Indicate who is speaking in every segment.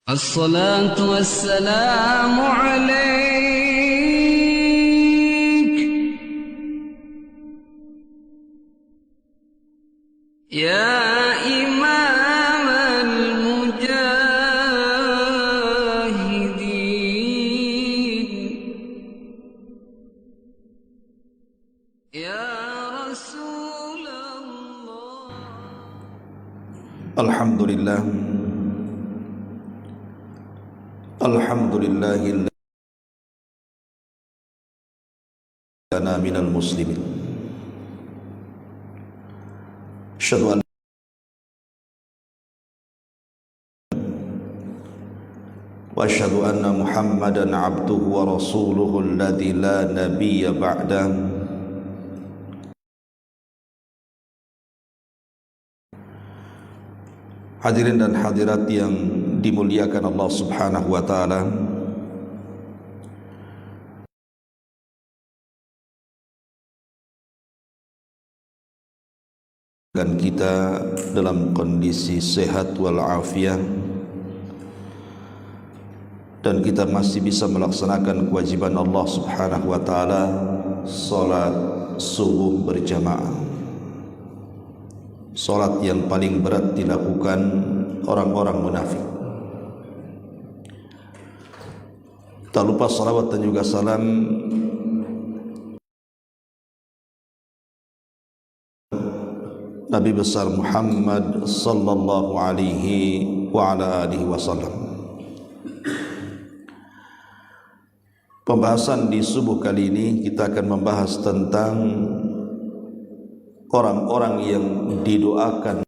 Speaker 1: الصلاة والسلام عليك يا إمام المجاهدين يا رسول الله.
Speaker 2: الحمد لله الذي لنا من المسلمين. أشهد أن وأشهد أن محمدا عبده ورسوله الذي لا نبي بعده. Hadirin dan hadirat yang dimuliakan Allah Subhanahu wa taala. Dan kita dalam kondisi sehat walafiat, dan kita masih bisa melaksanakan kewajiban Allah Subhanahu wa taala, salat subuh berjamaah. Salat yang paling berat dilakukan orang-orang munafik. Tak lupa salawat dan juga salam Nabi besar Muhammad sallallahu alaihi wa ala alihi wasallam. Pembahasan di subuh kali ini kita akan membahas tentang orang-orang yang didoakan.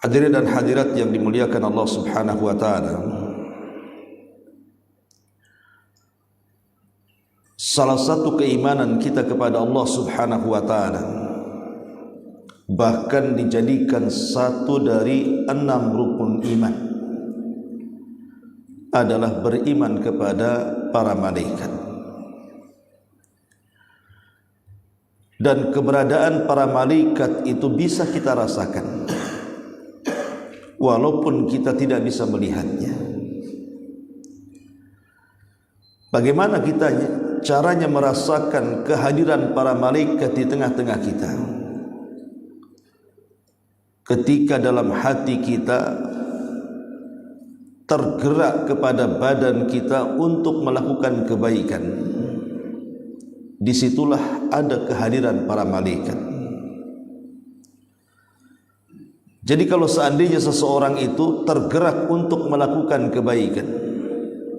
Speaker 2: Hadirin dan hadirat yang dimuliakan Allah Subhanahu wa taala. Salah satu keimanan kita kepada Allah Subhanahu wa taala, bahkan dijadikan satu dari 6 rukun iman, adalah beriman kepada para malaikat. Dan keberadaan para malaikat itu bisa kita rasakan walaupun kita tidak bisa melihatnya. Bagaimana kita caranya merasakan kehadiran para malaikat di tengah-tengah kita? Ketika dalam hati kita tergerak kepada badan kita untuk melakukan kebaikan, disitulah ada kehadiran para malaikat. Jadi kalau seandainya seseorang itu tergerak untuk melakukan kebaikan,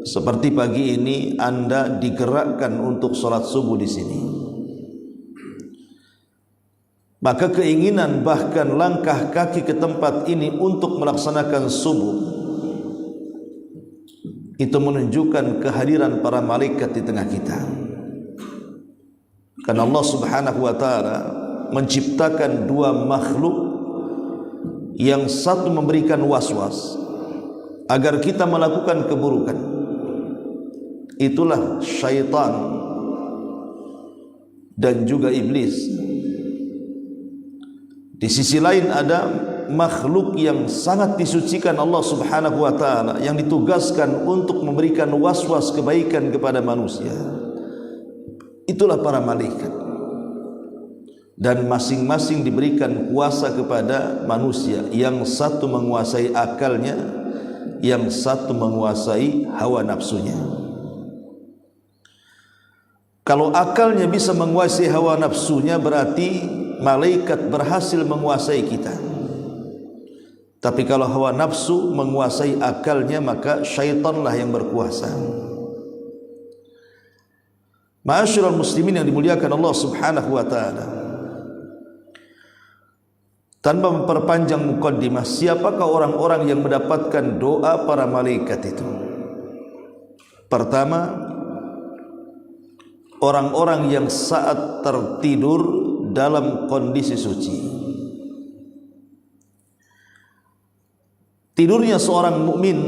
Speaker 2: seperti pagi ini Anda digerakkan untuk sholat subuh di sini, maka keinginan bahkan langkah kaki ke tempat ini untuk melaksanakan subuh itu menunjukkan kehadiran para malaikat di tengah kita. Karena Allah Subhanahu wa taala menciptakan 2 makhluk, yang satu memberikan was-was agar kita melakukan keburukan, itulah syaitan dan juga iblis. Di sisi lain ada makhluk yang sangat disucikan Allah Subhanahu wa taala, yang ditugaskan untuk memberikan was-was kebaikan kepada manusia. Itulah para malaikat. Dan masing-masing diberikan kuasa kepada manusia. Yang satu menguasai akalnya, yang satu menguasai hawa nafsunya. Kalau akalnya bisa menguasai hawa nafsunya, berarti malaikat berhasil menguasai kita. Tapi kalau hawa nafsu menguasai akalnya, maka syaitanlah yang berkuasa. Ma'asyiral muslimin yang dimuliakan Allah Subhanahu wa taala, tanpa memperpanjang mukaddimah, siapakah orang-orang yang mendapatkan doa para malaikat itu? Pertama, orang-orang yang saat tertidur dalam kondisi suci. Tidurnya seorang mukmin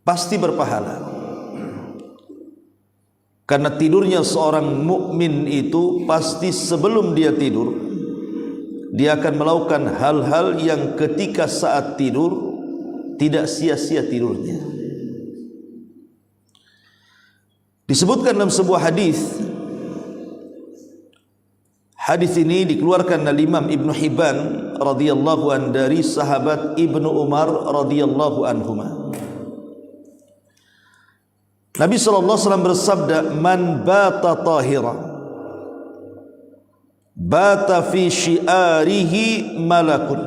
Speaker 2: pasti berpahala. Karena tidurnya seorang mukmin itu pasti sebelum dia tidur, dia akan melakukan hal-hal yang ketika saat tidur tidak sia-sia tidurnya. Disebutkan dalam sebuah hadis. Hadis ini dikeluarkan oleh Imam Ibn Hibban radhiyallahu an dari sahabat Ibnu Umar radhiyallahu anhuma. Nabi SAW bersabda, "Man bata tahira, bata fi syi'arihi malakun,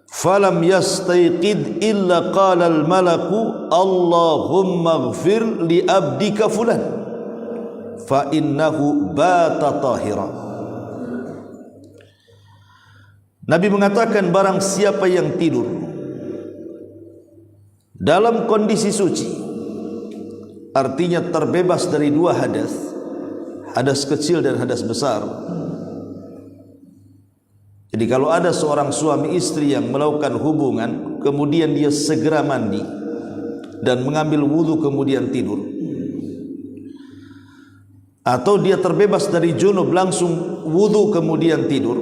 Speaker 2: falam yastayqid illa qala al-malaku Allahumma ighfir li abdika fulan, fa innahu bata tahira." Nabi mengatakan, barang siapa yang tidur dalam kondisi suci, artinya terbebas dari dua hadas, hadas kecil dan hadas besar. Jadi kalau ada seorang suami istri yang melakukan hubungan, kemudian dia segera mandi dan mengambil wudhu kemudian tidur, atau dia terbebas dari junub langsung wudhu kemudian tidur,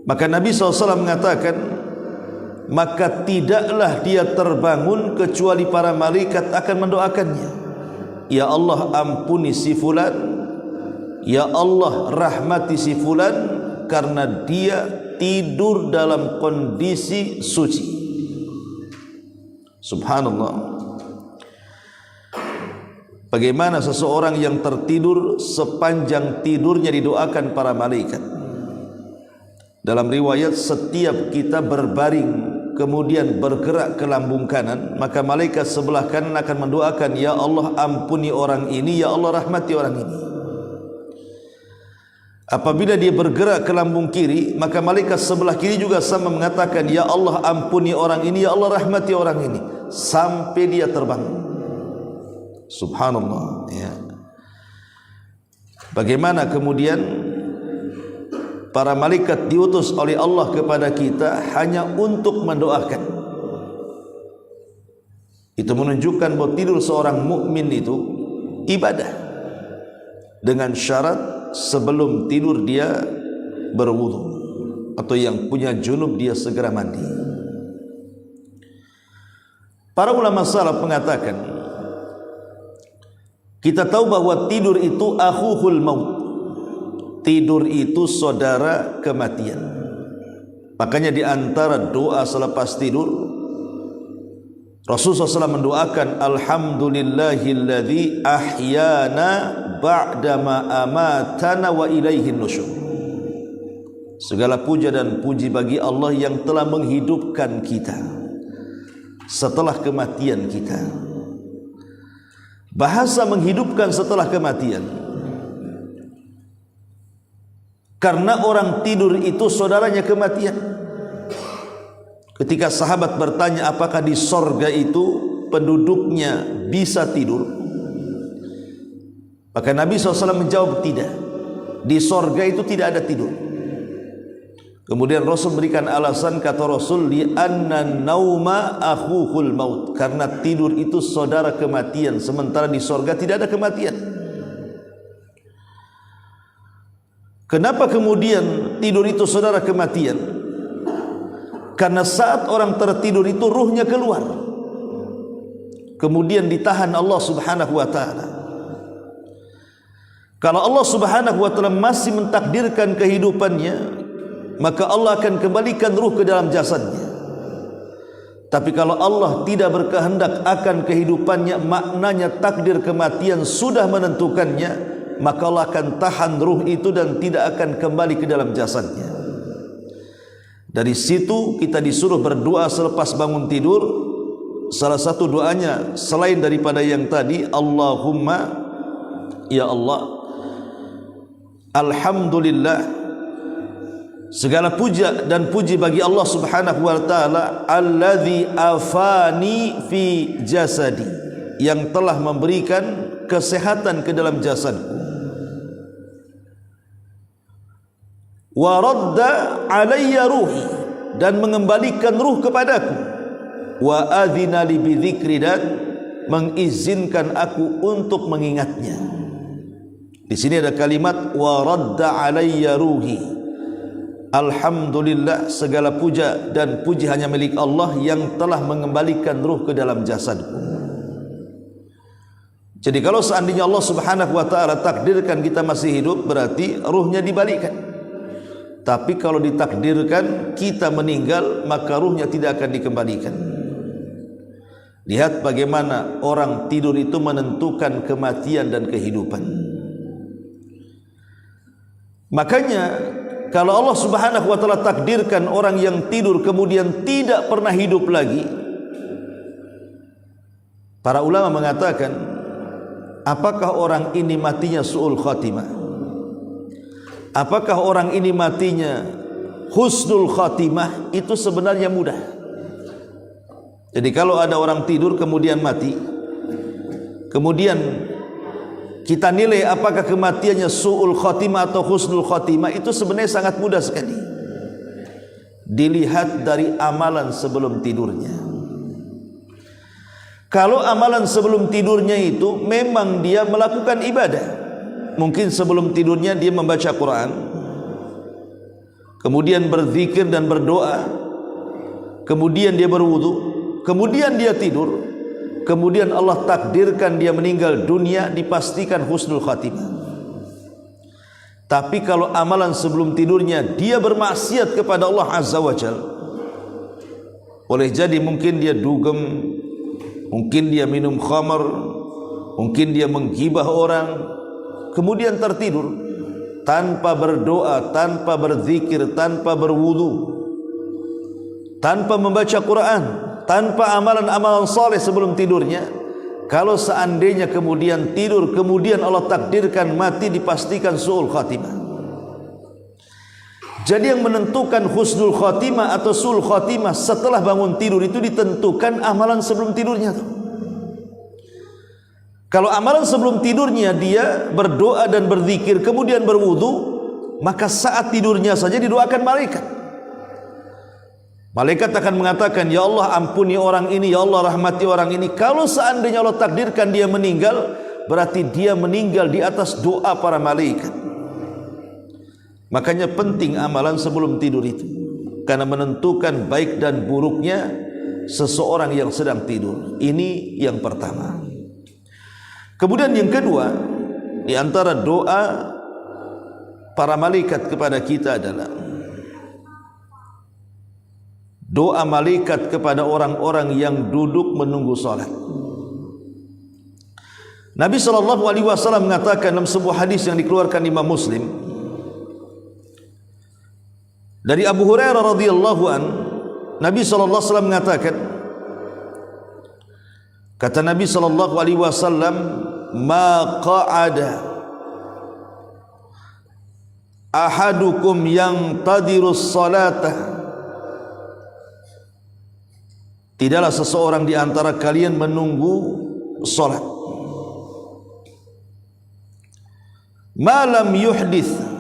Speaker 2: maka Nabi SAW mengatakan, maka tidaklah dia terbangun kecuali para malaikat akan mendoakannya, ya Allah ampuni si fulan, ya Allah rahmati si fulan, karena dia tidur dalam kondisi suci. Subhanallah. Bagaimana seseorang yang tertidur sepanjang tidurnya didoakan para malaikat. Dalam riwayat, setiap kita berbaring kemudian bergerak ke lambung kanan, maka malaikat sebelah kanan akan mendoakan, ya Allah ampuni orang ini, ya Allah rahmati orang ini. Apabila dia bergerak ke lambung kiri, maka malaikat sebelah kiri juga sama mengatakan, ya Allah ampuni orang ini, ya Allah rahmati orang ini, sampai dia terbangun. Subhanallah, ya. Bagaimana kemudian para malaikat diutus oleh Allah kepada kita hanya untuk mendoakan. Itu menunjukkan bahwa tidur seorang mukmin itu ibadah, dengan syarat sebelum tidur dia berwudu, atau yang punya junub dia segera mandi. Para ulama salaf mengatakan, kita tahu bahwa tidur itu akhuhul maut, tidur itu saudara kematian. Makanya di antara doa selepas tidur, Rasulullah SAW mendoakan, alhamdulillahilladzi ahyana ba'dama amatana wa ilaihin nusyur. Segala puja dan puji bagi Allah yang telah menghidupkan kita setelah kematian kita. Bahasa menghidupkan setelah kematian, karena orang tidur itu saudaranya kematian. Ketika sahabat bertanya apakah di sorga itu penduduknya bisa tidur, maka Nabi SAW menjawab tidak, di sorga itu tidak ada tidur. Kemudian Rasul berikan alasan, kata Rasul, li anna nauma akhuhul maut, karena tidur itu saudara kematian, sementara di sorga tidak ada kematian. Kenapa kemudian tidur itu saudara kematian? Karena saat orang tertidur itu ruhnya keluar, kemudian ditahan Allah Subhanahu wa ta'ala. Kalau Allah Subhanahu wa ta'ala masih mentakdirkan kehidupannya, maka Allah akan kembalikan ruh ke dalam jasadnya. Tapi kalau Allah tidak berkehendak akan kehidupannya, maknanya takdir kematian sudah menentukannya, maka Allah akan tahan ruh itu dan tidak akan kembali ke dalam jasadnya. Dari situ kita disuruh berdoa selepas bangun tidur. Salah satu doanya selain daripada yang tadi, Allahumma, ya Allah, alhamdulillah, segala puja dan puji bagi Allah Subhanahu wa ta'ala, alladzi afani fi jasadi, yang telah memberikan kesehatan ke dalam jasadku, wa radda alayya ruhi, dan mengembalikan ruh kepadaku, wa adzina li bidzikri, dan mengizinkan aku untuk mengingatnya. Di sini ada kalimat wa radda alayya ruhi. Alhamdulillah, segala puja dan puji hanya milik Allah yang telah mengembalikan ruh ke dalam jasadku. Jadi kalau seandainya Allah Subhanahu wa taala takdirkan kita masih hidup, berarti ruhnya dibalikkan. Tapi kalau ditakdirkan kita meninggal, maka ruhnya tidak akan dikembalikan. Lihat bagaimana orang tidur itu menentukan kematian dan kehidupan. Makanya kalau Allah Subhanahu wa taala takdirkan orang yang tidur kemudian tidak pernah hidup lagi, para ulama mengatakan, apakah orang ini matinya su'ul khatimah? Apakah orang ini matinya husnul khatimah? Itu sebenarnya mudah. Jadi kalau ada orang tidur kemudian mati, kemudian kita nilai apakah kematiannya su'ul khatimah atau husnul khatimah, itu sebenarnya sangat mudah sekali. Dilihat dari amalan sebelum tidurnya. Kalau amalan sebelum tidurnya itu memang dia melakukan ibadah, mungkin sebelum tidurnya dia membaca Quran, kemudian berzikir dan berdoa, kemudian dia berwudu, kemudian dia tidur, kemudian Allah takdirkan dia meninggal dunia, dipastikan husnul khatimah. Tapi kalau amalan sebelum tidurnya dia bermaksiat kepada Allah Azza wa Jalla, boleh jadi mungkin dia dugem, mungkin dia minum khamar, mungkin dia menggibah orang, kemudian tertidur tanpa berdoa, tanpa berzikir, tanpa berwudu, tanpa membaca Quran, tanpa amalan-amalan saleh sebelum tidurnya. Kalau seandainya kemudian tidur, kemudian Allah takdirkan mati, dipastikan su'ul khatimah. Jadi yang menentukan husnul khatimah atau su'ul khatimah setelah bangun tidur itu ditentukan amalan sebelum tidurnya tuh. Kalau amalan sebelum tidurnya dia berdoa dan berzikir kemudian berwudu, maka saat tidurnya saja didoakan malaikat. Malaikat akan mengatakan, ya Allah ampuni orang ini, ya Allah rahmati orang ini. Kalau seandainya Allah takdirkan dia meninggal, berarti dia meninggal di atas doa para malaikat. Makanya penting amalan sebelum tidur itu, karena menentukan baik dan buruknya seseorang yang sedang tidur. Ini yang pertama. Kemudian yang kedua, di antara doa para malaikat kepada kita adalah doa malaikat kepada orang-orang yang duduk menunggu salat. Nabi SAW mengatakan dalam sebuah hadis yang dikeluarkan Imam Muslim dari Abu Hurairah radhiyallahu an, Nabi SAW mengatakan, kata Nabi SAW, ma qa'ada ahadukum yang tadirus salata, tidaklah seseorang di antara kalian menunggu salat, malam yuhdits,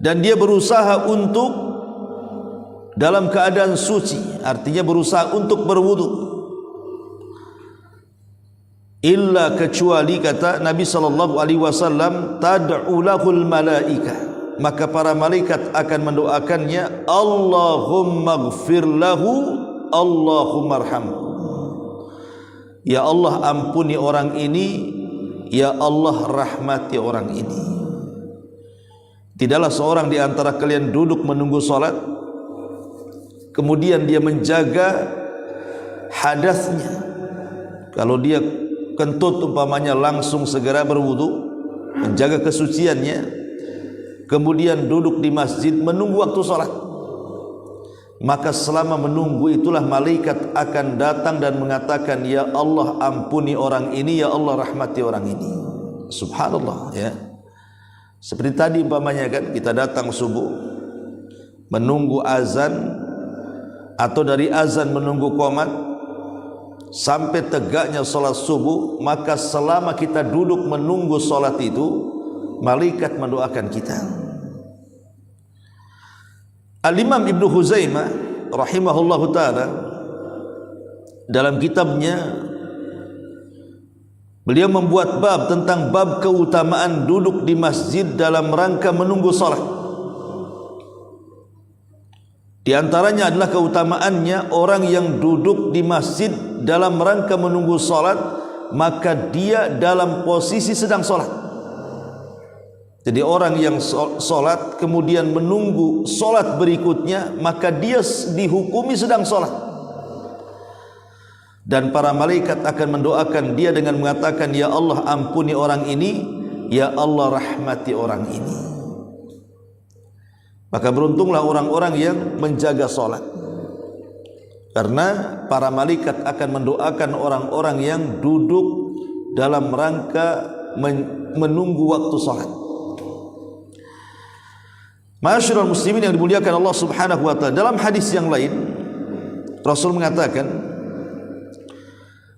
Speaker 2: dan dia berusaha untuk dalam keadaan suci, artinya berusaha untuk berwudu, illa kecuali kata Nabi SAW, tad'u lahul malaikah, maka para malaikat akan mendoakannya, Allahumma gfir lahu, Allahumma arhamhu, ya Allah ampuni orang ini, ya Allah rahmati orang ini. Tidaklah seorang di antara kalian duduk menunggu salat kemudian dia menjaga hadasnya. Kalau dia kentut umpamanya, langsung segera berwudu, menjaga kesuciannya, kemudian duduk di masjid menunggu waktu salat. Maka selama menunggu itulah malaikat akan datang dan mengatakan, ya Allah ampuni orang ini, ya Allah rahmati orang ini. Subhanallah, ya. Seperti tadi umpamanya kan, kita datang subuh menunggu azan, atau dari azan menunggu qomat sampai tegaknya salat subuh, maka selama kita duduk menunggu salat itu, malaikat mendoakan kita. Al-Imam Ibnu Huzaimah rahimahullahu taala dalam kitabnya Beliau membuat bab tentang bab keutamaan duduk di masjid dalam rangka menunggu salat. Di antaranya adalah keutamaannya orang yang duduk di masjid dalam rangka menunggu salat, maka dia dalam posisi sedang salat. Jadi orang yang solat kemudian menunggu solat berikutnya, maka dia dihukumi sedang solat. Dan para malaikat akan mendoakan dia dengan mengatakan, ya Allah ampuni orang ini, ya Allah rahmati orang ini. Maka beruntunglah orang-orang yang menjaga solat, karena para malaikat akan mendoakan orang-orang yang duduk dalam rangka menunggu waktu solat. Ma'asyiral muslimin yang dimuliakan Allah Subhanahu wa taala, dalam hadis yang lain Rasul mengatakan,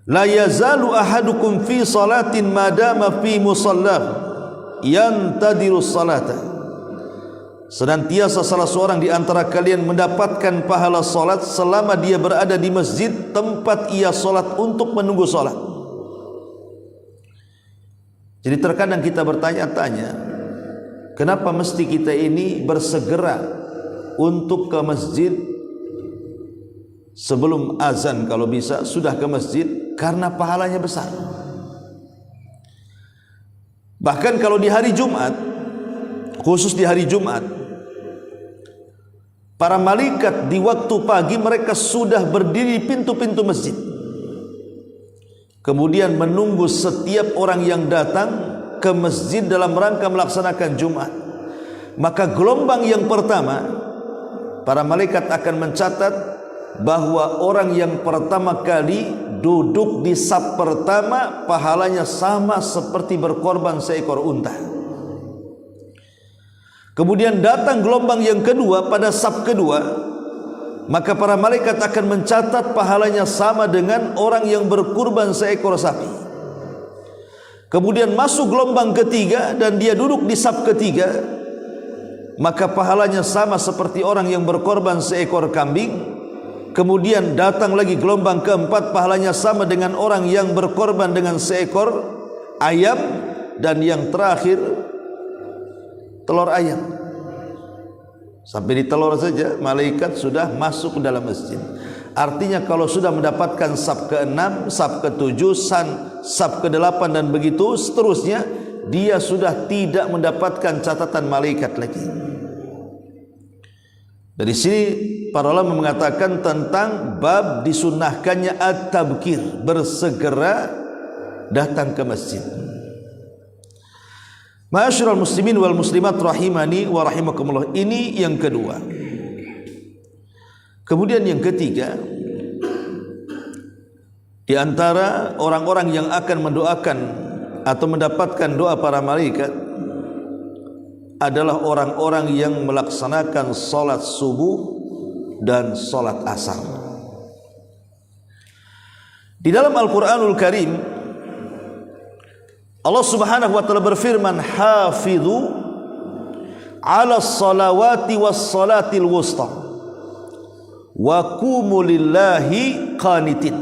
Speaker 2: la yazalu ahadukum fi salatin madama fi musallah yantadiru salata. Senantiasa salah seorang di antara kalian mendapatkan pahala salat selama dia berada di masjid tempat ia salat untuk menunggu salat. Jadi terkadang kita bertanya-tanya, kenapa mesti kita ini bersegera untuk ke masjid sebelum azan, kalau bisa sudah ke masjid, karena pahalanya besar. Bahkan kalau di hari Jumat, khusus di hari Jumat, para malaikat di waktu pagi mereka sudah berdiri di pintu-pintu masjid, kemudian menunggu setiap orang yang datang ke masjid dalam rangka melaksanakan Jumat. Maka gelombang yang pertama, para malaikat akan mencatat bahwa orang yang pertama kali duduk di saf pertama pahalanya sama seperti berkorban seekor unta. Kemudian datang gelombang yang kedua pada saf kedua, maka para malaikat akan mencatat pahalanya sama dengan orang yang berkurban seekor sapi. Kemudian masuk gelombang ketiga dan dia duduk di saf ketiga, maka pahalanya sama seperti orang yang berkorban seekor kambing. Kemudian datang lagi gelombang keempat, pahalanya sama dengan orang yang berkorban dengan seekor ayam. Dan yang terakhir telur ayam. Sampai di telur saja malaikat sudah masuk ke dalam masjid. Artinya kalau sudah mendapatkan saf ke-6, saf ke-7, saf ke-8 dan begitu seterusnya, dia sudah tidak mendapatkan catatan malaikat lagi. Dari sini para ulama mengatakan tentang bab disunnahkannya at-tabkir, bersegera datang ke masjid. Ma'asyiral muslimin wal muslimat rahimani wa rahimakumullah. Ini yang kedua. Kemudian yang ketiga, di antara orang-orang yang akan mendoakan atau mendapatkan doa para malaikat adalah orang-orang yang melaksanakan salat subuh dan salat asar. Di dalam Al-Qur'anul Karim Allah Subhanahu wa taala berfirman, "Hafidhu 'alas salawati was salatil wusta wa qumu lillahi qanitin."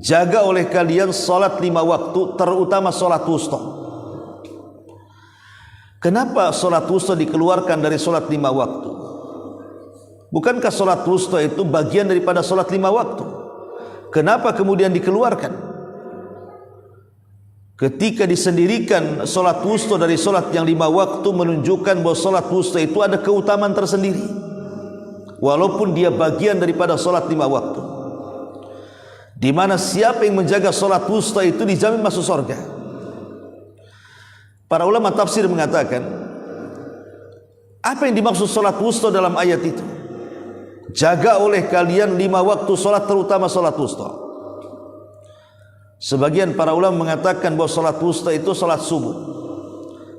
Speaker 2: Jaga oleh kalian salat 5 waktu, terutama salat wusta. Kenapa salat wusta dikeluarkan dari salat 5 waktu? Bukankah salat wusta itu bagian daripada salat 5 waktu? Kenapa kemudian dikeluarkan? Ketika disendirikan salat wusta dari salat yang 5 waktu, menunjukkan bahwa salat wusta itu ada keutamaan tersendiri, walaupun dia bagian daripada salat 5 waktu, di mana siapa yang menjaga salat wusta itu dijamin masuk surga. Para ulama tafsir mengatakan, apa yang dimaksud salat wusta dalam ayat itu? Jaga oleh kalian 5 waktu salat, terutama salat wusta. Sebagian para ulama mengatakan bahwa salat wusta itu salat subuh,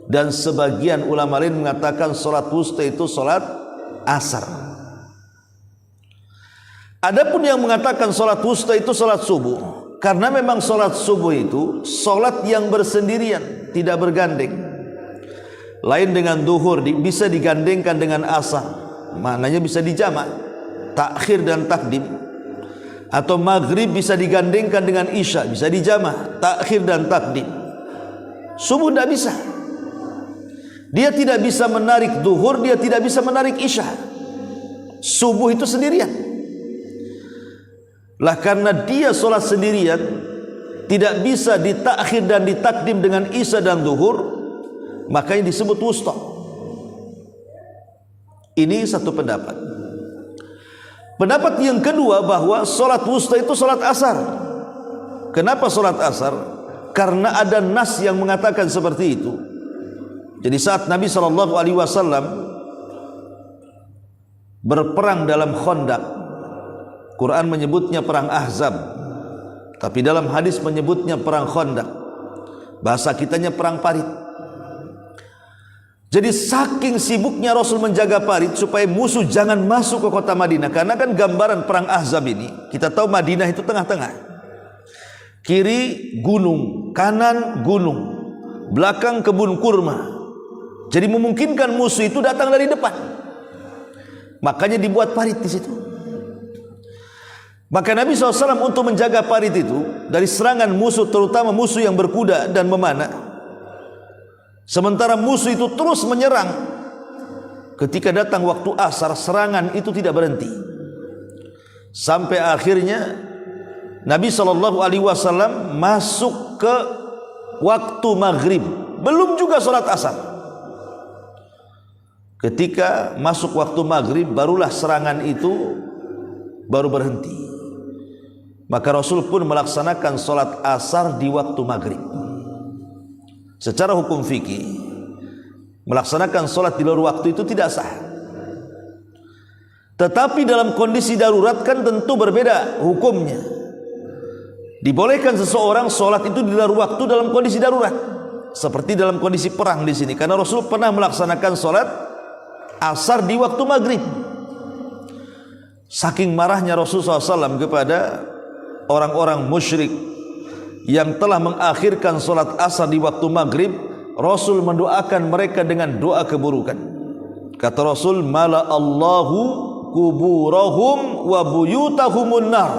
Speaker 2: dan sebagian ulama lain mengatakan salat wusta itu salat asar. Adapun yang mengatakan salat wusta itu salat subuh, karena memang salat subuh itu salat yang bersendirian, tidak bergandeng. Lain dengan duhur, bisa digandengkan dengan asar, maknanya bisa dijamak, takhir dan takdim. Atau maghrib bisa digandengkan dengan isya, bisa dijamah, takhir dan takdim. Subuh tidak bisa. Dia tidak bisa menarik duhur, dia tidak bisa menarik isya. Subuh itu sendirian. Lah karena dia solat sendirian, tidak bisa ditakhir dan ditakdim dengan isya dan duhur, makanya disebut wusta. Ini satu pendapat. Pendapat yang kedua bahwa solat wusta itu solat asar. Kenapa solat asar? Karena ada nas yang mengatakan seperti itu. Jadi saat Nabi SAW berperang dalam Khandaq, Quran menyebutnya perang Ahzab, tapi dalam hadis menyebutnya perang Khandaq. Bahasa kitanya perang parit. Jadi saking sibuknya Rasul menjaga parit supaya musuh jangan masuk ke kota Madinah. Karena kan gambaran perang Ahzab ini, kita tahu Madinah itu tengah-tengah. Kiri gunung, kanan gunung, belakang kebun kurma. Jadi memungkinkan musuh itu datang dari depan. Makanya dibuat parit di situ. Maka Nabi SAW untuk menjaga parit itu dari serangan musuh, terutama musuh yang berkuda dan memanah. Sementara musuh itu terus menyerang. Ketika datang waktu asar, serangan itu tidak berhenti. Sampai akhirnya Nabi SAW masuk ke waktu maghrib, belum juga sholat asar. Ketika masuk waktu maghrib, barulah serangan itu baru berhenti. Maka Rasul pun melaksanakan sholat asar di waktu maghrib. Secara hukum fikih, melaksanakan sholat di luar waktu itu tidak sah. Tetapi dalam kondisi darurat kan tentu berbeda hukumnya. Dibolehkan seseorang sholat itu di luar waktu dalam kondisi darurat, seperti dalam kondisi perang di sini. Karena Rasul pernah melaksanakan sholat asar di waktu maghrib. Saking marahnya Rasulullah SAW kepada orang-orang musyrik yang telah mengakhirkan sholat asar di waktu maghrib, Rasul mendoakan mereka dengan doa keburukan. Kata Rasul, mala Allahu kuburahum wa buyutahumun nar.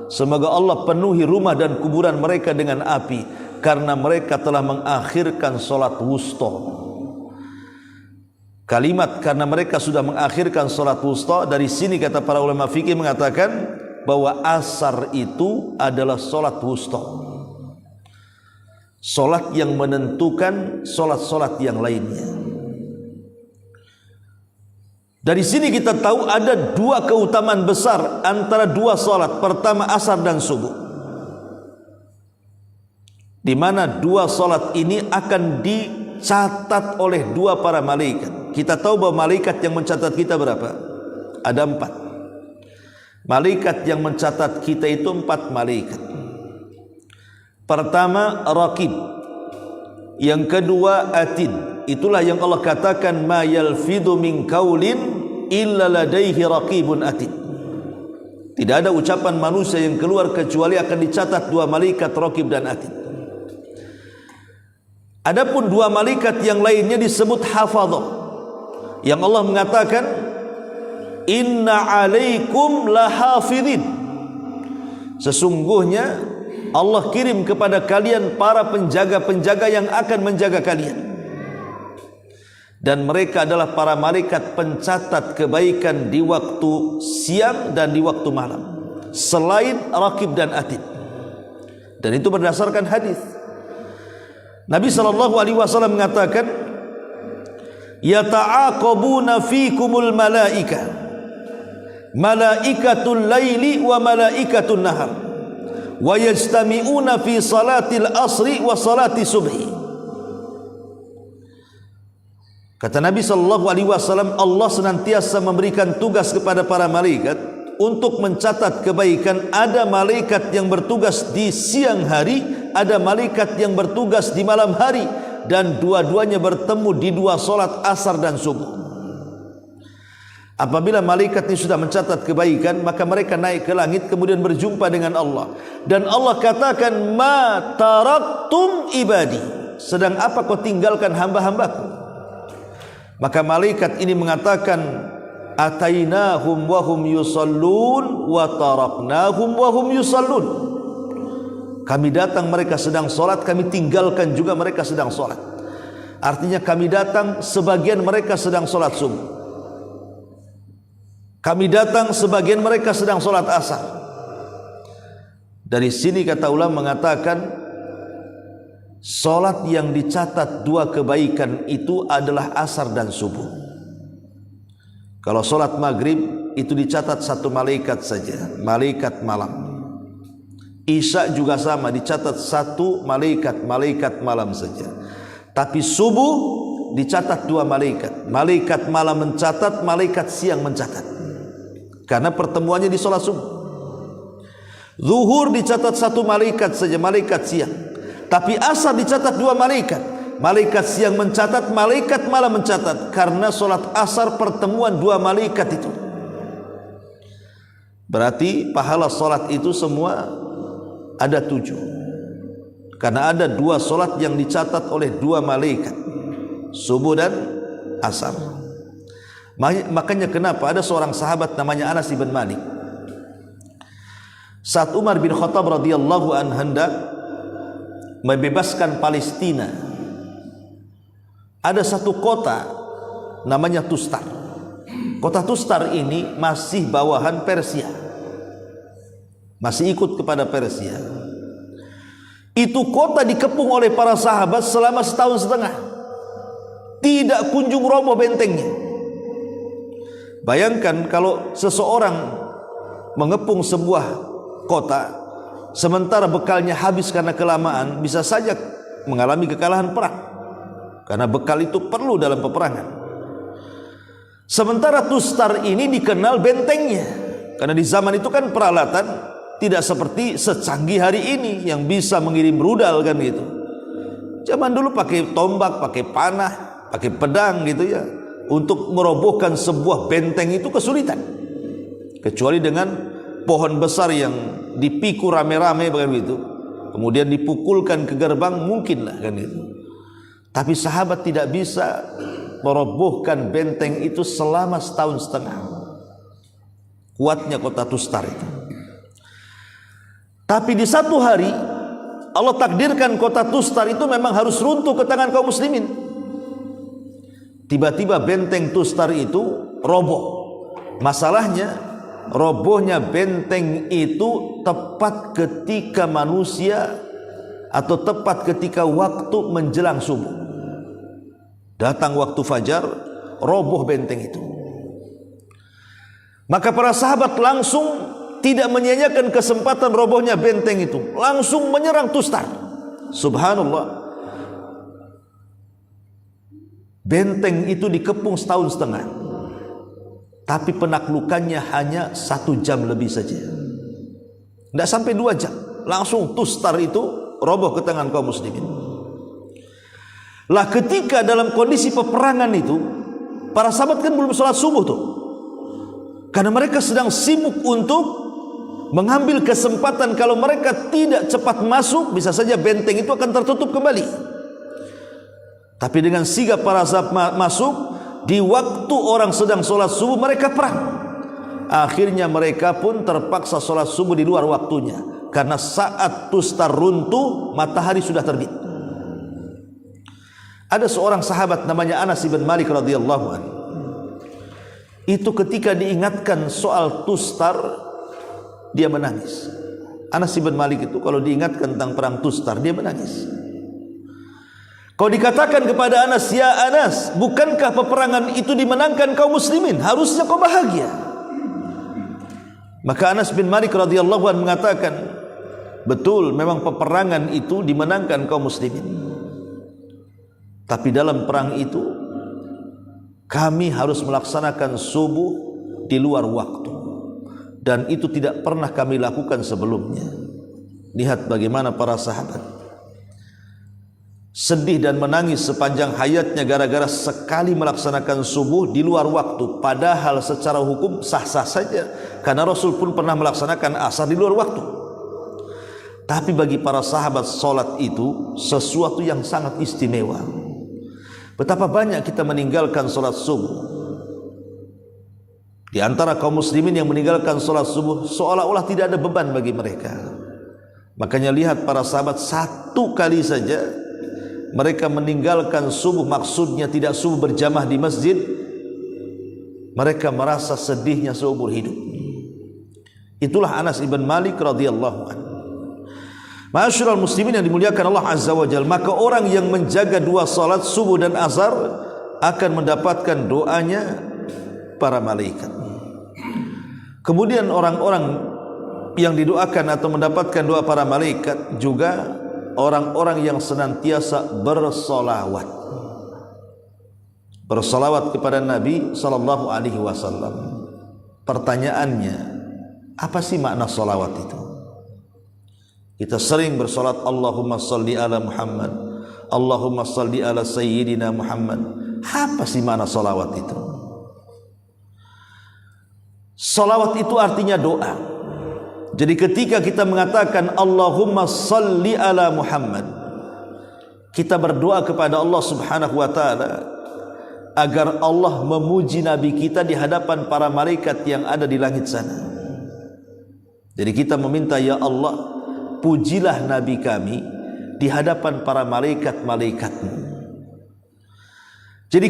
Speaker 2: Semoga Allah penuhi rumah dan kuburan mereka dengan api, karena mereka telah mengakhirkan sholat wusta. Kalimat karena mereka sudah mengakhirkan sholat wusta, dari sini kata para ulama fikih mengatakan bahwa asar itu adalah sholat wusta, sholat yang menentukan sholat-sholat yang lainnya. Dari sini kita tahu ada dua keutamaan besar antara dua sholat. Pertama asar dan subuh, di mana dua sholat ini akan dicatat oleh dua para malaikat. Kita tahu bahwa malaikat yang mencatat kita berapa? Ada 4. Malaikat yang mencatat kita itu 4 malaikat. Pertama raqib, yang kedua atid. Itulah yang Allah katakan ma yalfidu min qaulin illa ladaihi raqibun atid. Tidak ada ucapan manusia yang keluar kecuali akan dicatat 2 malaikat raqib dan atid. Adapun 2 malaikat yang lainnya disebut hafadhah, yang Allah mengatakan inna alaikum lahafidhin. Sesungguhnya Allah kirim kepada kalian para penjaga-penjaga yang akan menjaga kalian. Dan mereka adalah para malaikat pencatat kebaikan di waktu siang dan di waktu malam, selain raqib dan atid. Dan itu berdasarkan hadis. Nabi SAW mengatakan, yata'aqabuna fikumul malaika, malaikatul laili wa malaikatul nahar, wa yajtami'una fi salatil asri wa salati subhi. Kata Nabi SAW, Allah senantiasa memberikan tugas kepada para malaikat untuk mencatat kebaikan. Ada malaikat yang bertugas di siang hari, ada malaikat yang bertugas di malam hari, dan dua-duanya bertemu di 2 solat asar dan subuh. Apabila malaikat ini sudah mencatat kebaikan, maka mereka naik ke langit kemudian berjumpa dengan Allah. Dan Allah katakan, ma taraktum ibadi, sedang apa kau tinggalkan hamba-hambaku? Maka malaikat ini mengatakan, atainahum wa hum yusallun wa taraknahum wa hum yusallun. Kami datang mereka sedang solat, kami tinggalkan juga mereka sedang solat. Artinya kami datang sebagian mereka sedang solat subuh, kami datang sebagian mereka sedang solat asar. Dari sini kata ulama mengatakan solat yang dicatat dua kebaikan itu adalah asar dan subuh. Kalau solat maghrib itu dicatat satu malaikat saja, malaikat malam. Isya juga sama, dicatat satu malaikat, malaikat malam saja. Tapi subuh dicatat dua malaikat, malaikat malam mencatat, malaikat siang mencatat, karena pertemuannya di solat subuh. Zuhur dicatat satu malaikat saja, malaikat siang. Tapi asar dicatat dua malaikat, malaikat siang mencatat, malaikat malam mencatat, karena solat asar pertemuan dua malaikat itu. Berarti pahala solat itu semua ada 7, karena ada 2 solat yang dicatat oleh 2 malaikat, subuh dan asar. Makanya kenapa ada seorang sahabat namanya Anas bin Malik, saat Umar bin Khattab radhiyallahu anhu hendak membebaskan Palestina, ada satu kota namanya Tustar. Kota Tustar ini masih bawahan Persia, masih ikut kepada Persia. Itu kota dikepung oleh para sahabat selama 1,5 tahun, tidak kunjung roboh bentengnya. Bayangkan kalau seseorang mengepung sebuah kota, sementara bekalnya habis karena kelamaan, bisa saja mengalami kekalahan perang, karena bekal itu perlu dalam peperangan. Sementara Tustar ini dikenal bentengnya, karena di zaman itu kan peralatan tidak seperti secanggih hari ini yang bisa mengirim rudal kan gitu. Zaman dulu pakai tombak, pakai panah, pakai pedang gitu ya. Untuk merobohkan sebuah benteng itu kesulitan, kecuali dengan pohon besar yang dipikul rame-rame begitu, kemudian dipukulkan ke gerbang, mungkinlah kan itu. Tapi sahabat tidak bisa merobohkan benteng itu selama 1,5 tahun. Kuatnya kota Tustar itu. Tapi di satu hari Allah takdirkan kota Tustar itu memang harus runtuh ke tangan kaum muslimin. Tiba-tiba benteng Tustar itu roboh. Masalahnya robohnya benteng itu tepat ketika manusia, atau tepat ketika waktu menjelang subuh. Datang waktu fajar, roboh benteng itu. Maka para sahabat langsung tidak menyia-nyiakan kesempatan robohnya benteng itu, langsung menyerang Tustar. Subhanallah, benteng itu dikepung 1,5 tahun, tapi penaklukannya hanya 1 jam lebih saja, tidak sampai 2 jam, langsung Tustar itu roboh ke tangan kaum muslimin. Lah ketika dalam kondisi peperangan itu, para sahabat kan belum sholat subuh tuh, karena mereka sedang sibuk untuk mengambil kesempatan. Kalau mereka tidak cepat masuk, bisa saja benteng itu akan tertutup kembali. Tapi dengan sigap para sahabat masuk di waktu orang sedang sholat subuh, mereka perang. Akhirnya mereka pun terpaksa sholat subuh di luar waktunya, karena saat Tustar runtuh matahari sudah terbit. Ada seorang sahabat namanya Anas bin Malik radhiyallahu anhu. Itu ketika diingatkan soal Tustar, dia menangis. Anas bin Malik itu kalau diingatkan tentang perang Tustar, dia menangis. Kalau dikatakan kepada Anas, ya Anas, bukankah peperangan itu dimenangkan kaum muslimin? Harusnya kau bahagia. Maka Anas bin Malik radhiyallahu anhu mengatakan, betul, memang peperangan itu dimenangkan kaum muslimin. Tapi dalam perang itu kami harus melaksanakan subuh di luar waktu, dan itu tidak pernah kami lakukan sebelumnya. Lihat bagaimana para sahabat sedih dan menangis sepanjang hayatnya gara-gara sekali melaksanakan subuh di luar waktu, padahal secara hukum sah-sah saja, karena Rasul pun pernah melaksanakan asar di luar waktu. Tapi bagi para sahabat, solat itu sesuatu yang sangat istimewa. Betapa banyak kita meninggalkan solat subuh. Di antara kaum muslimin yang meninggalkan sholat subuh seolah-olah tidak ada beban bagi mereka. Makanya lihat para sahabat, satu kali saja mereka meninggalkan subuh, maksudnya tidak subuh berjamaah di masjid, mereka merasa sedihnya seumur hidup. Itulah Anas ibn Malik radhiyallahu anhu. Ma'asyiral muslimin yang dimuliakan Allah Azza wa Jalla, maka orang yang menjaga dua salat subuh dan asar akan mendapatkan doanya para malaikat. Kemudian orang-orang yang didoakan atau mendapatkan doa para malaikat juga orang-orang yang senantiasa bersolawat. Bersolawat kepada Nabi sallallahu alaihi wasallam. Pertanyaannya, apa sih makna solawat itu? Kita sering bersolat Allahumma salli ala Muhammad, Allahumma salli ala Sayyidina Muhammad. Apa sih makna solawat itu? Solawat itu artinya doa. Jadi ketika kita mengatakan Allahumma salli ala Muhammad, kita berdoa kepada Allah subhanahu wa ta'ala agar Allah memuji Nabi kita di hadapan para malaikat yang ada di langit sana. Jadi kita meminta, ya Allah, pujilah Nabi kami di hadapan para malaikat-malaikatmu. Jadi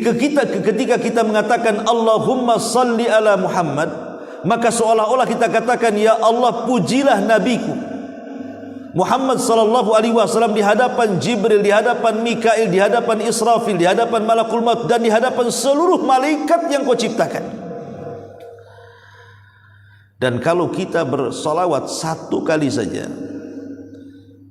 Speaker 2: ketika kita mengatakan Allahumma salli ala Muhammad, maka seolah-olah kita katakan, ya Allah, pujilah nabiku Muhammad sallallahu alaihi wasallam di hadapan Jibril, di hadapan Mikail, di hadapan Israfil, di hadapan Malakul Maut, dan di hadapan seluruh malaikat yang kau ciptakan. Dan kalau kita bersolawat satu kali saja,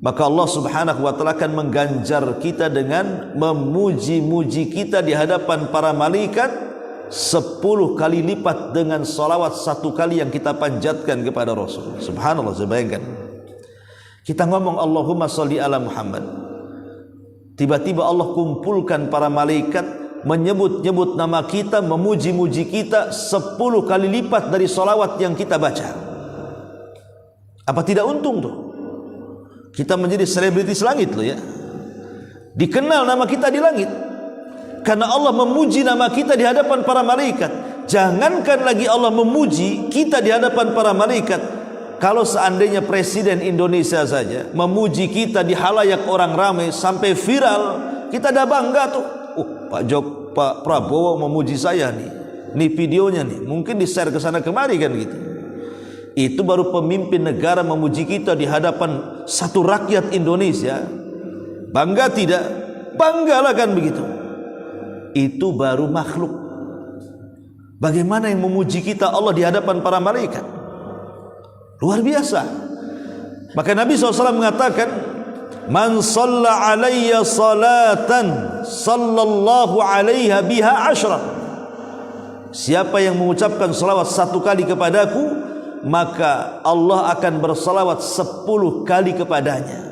Speaker 2: maka Allah subhanahu wa ta'ala akan mengganjar kita dengan memuji-muji kita di hadapan para malaikat 10 kali lipat dengan salawat satu kali yang kita panjatkan kepada Rasul. Subhanallah, saya bayangkan. Kita ngomong Allahumma salli ala Muhammad, tiba-tiba Allah kumpulkan para malaikat menyebut-nyebut nama kita, memuji-muji kita 10 kali lipat dari salawat yang kita baca. Apa tidak untung tuh? Kita menjadi selebritis langit loh ya. Dikenal nama kita di langit karena Allah memuji nama kita di hadapan para malaikat. Jangankan lagi Allah memuji kita di hadapan para malaikat, kalau seandainya Presiden Indonesia saja memuji kita di halayak orang ramai sampai viral, kita dah bangga tuh. Pak Prabowo memuji saya nih. Nih videonya nih, mungkin di-share ke sana kemari kan gitu. Itu baru pemimpin negara memuji kita di hadapan satu rakyat Indonesia. Bangga tidak? Banggalah kan begitu. Itu baru makhluk. Bagaimana yang memuji kita Allah di hadapan para malaikat? Luar biasa. Maka Nabi SAW mengatakan, man shalla alayya salatan sallallahu alaiha biha ashra. Siapa yang mengucapkan salawat satu kali kepadaku, maka Allah akan bersalawat 10 kali kepadanya.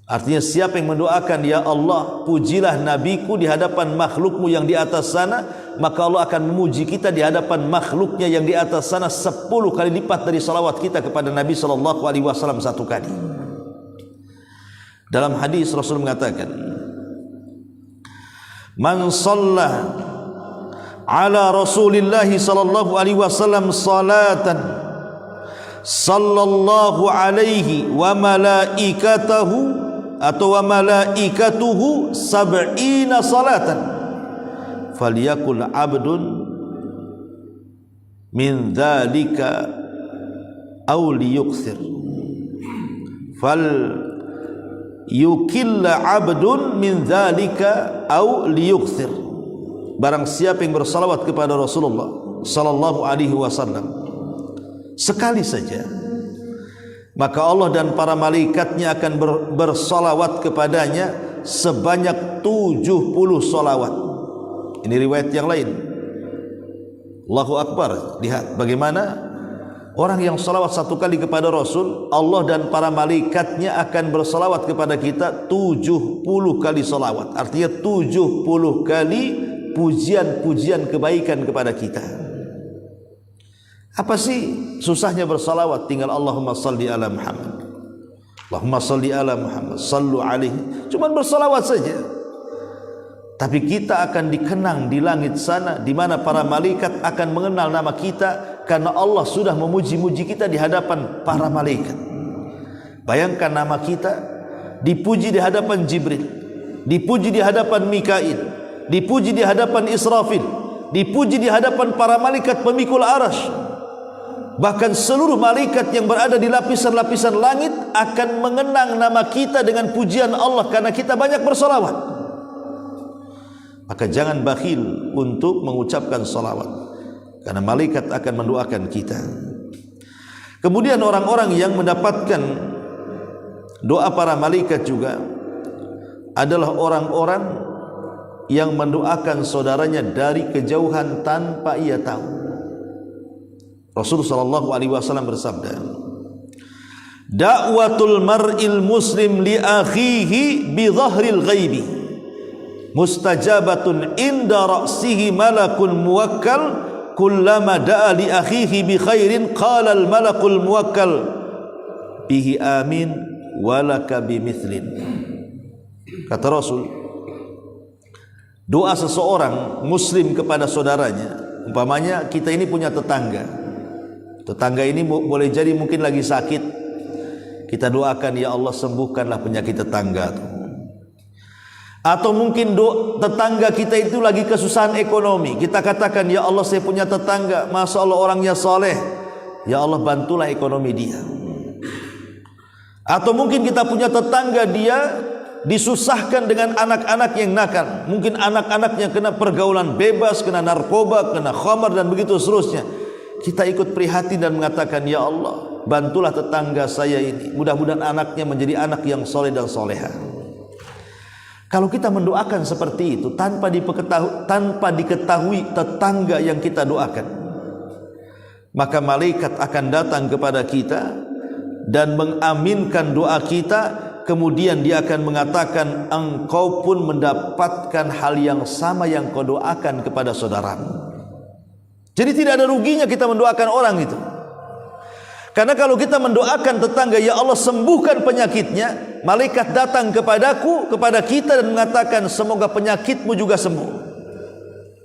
Speaker 2: Artinya siapa yang mendoakan, ya Allah, pujilah nabiku di hadapan makhlukmu yang di atas sana, maka Allah akan memuji kita di hadapan makhluknya yang di atas sana 10 kali lipat dari salawat kita kepada Nabi SAW satu kali. Dalam hadis Rasul mengatakan, man shalla ala Rasulillah sallallahu alaihi wasallam salatan sallallahu alaihi wa malaikatahu atau wa malaikatuhu sab'ina salatan falyakul abdun min dhalika aw liyukthir fal yukilla abdun min dhalika aw liyukthir. Barang siapa yang bersalawat kepada Rasulullah sallallahu alaihi wasallam sekali saja, maka Allah dan para malaikatnya akan bersalawat kepadanya sebanyak 70 salawat. Ini riwayat yang lain. Allahu Akbar. Lihat bagaimana orang yang salawat satu kali kepada Rasul, Allah dan para malaikatnya akan bersalawat kepada kita 70 kali salawat. Artinya 70 kali pujian-pujian kebaikan kepada kita. Apa sih susahnya bersalawat? Tinggal Allahumma salli ala Muhammad, Allahumma salli ala Muhammad, sallu alaihi. Cuma bersalawat saja. tapi kita akan dikenang di langit sana, di mana para malaikat akan mengenal nama kita karena Allah sudah memuji-muji kita di hadapan para malaikat. Bayangkan nama kita dipuji di hadapan Jibril, dipuji di hadapan Mikail, dipuji di hadapan Israfil, dipuji di hadapan para malaikat pemikul arasy. Bahkan seluruh malaikat yang berada di lapisan-lapisan langit akan mengenang nama kita dengan pujian Allah karena kita banyak bersolawat. Maka jangan bakhil untuk mengucapkan salawat, karena malaikat akan mendoakan kita. Kemudian orang-orang yang mendapatkan doa para malaikat juga adalah orang-orang yang mendoakan saudaranya dari kejauhan tanpa ia tahu. Rasulullah SAW bersabda, "Da'watul mar'il muslim li akhihi bi dhahril ghaibi mustajabatun inda ra'sihi malakun muwakkal kullama da'a li akhihi bi khairin qala al malakul muwakkal bihi amin walaka bimithlin." Kata Rasul, doa seseorang muslim kepada saudaranya, umpamanya kita ini punya tetangga ini boleh jadi mungkin lagi sakit, kita doakan, ya Allah sembuhkanlah penyakit tetangga itu. Atau mungkin tetangga kita itu lagi kesusahan ekonomi, kita katakan, ya Allah saya punya tetangga, masya Allah orangnya soleh, ya Allah bantulah ekonomi dia. Atau mungkin kita punya tetangga dia disusahkan dengan anak-anak yang nakal, mungkin anak-anaknya kena pergaulan bebas, kena narkoba, kena khamar dan begitu seterusnya. Kita ikut prihatin dan mengatakan, ya Allah bantulah tetangga saya ini, mudah-mudahan anaknya menjadi anak yang soleh dan soleha. Kalau kita mendoakan seperti itu tanpa diketahui tetangga yang kita doakan, maka malaikat akan datang kepada kita dan mengaminkan doa kita. Kemudian dia akan mengatakan, engkau pun mendapatkan hal yang sama yang kau doakan kepada saudaramu. Jadi tidak ada ruginya kita mendoakan orang itu. Karena kalau kita mendoakan tetangga, ya Allah sembuhkan penyakitnya, malaikat datang kepada kita dan mengatakan, semoga penyakitmu juga sembuh.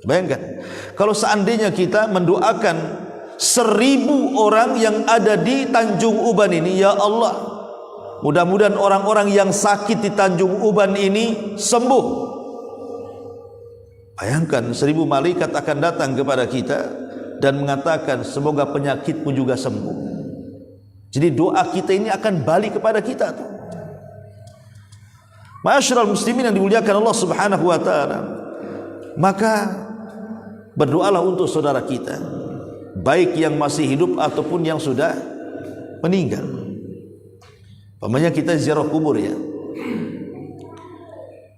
Speaker 2: Bayangkan, kalau seandainya kita mendoakan 1000 orang yang ada di Tanjung Uban ini, ya Allah mudah-mudahan orang-orang yang sakit di Tanjung Uban ini sembuh. Bayangkan 1000 malaikat akan datang kepada kita dan mengatakan, semoga penyakitmu juga sembuh. Jadi doa kita ini akan balik kepada kita tuh. Ma'asyiral muslimin yang dimuliakan Allah Subhanahu wa taala, maka berdoalah untuk saudara kita, baik yang masih hidup ataupun yang sudah meninggal. Pamannya kita ziarah kubur ya.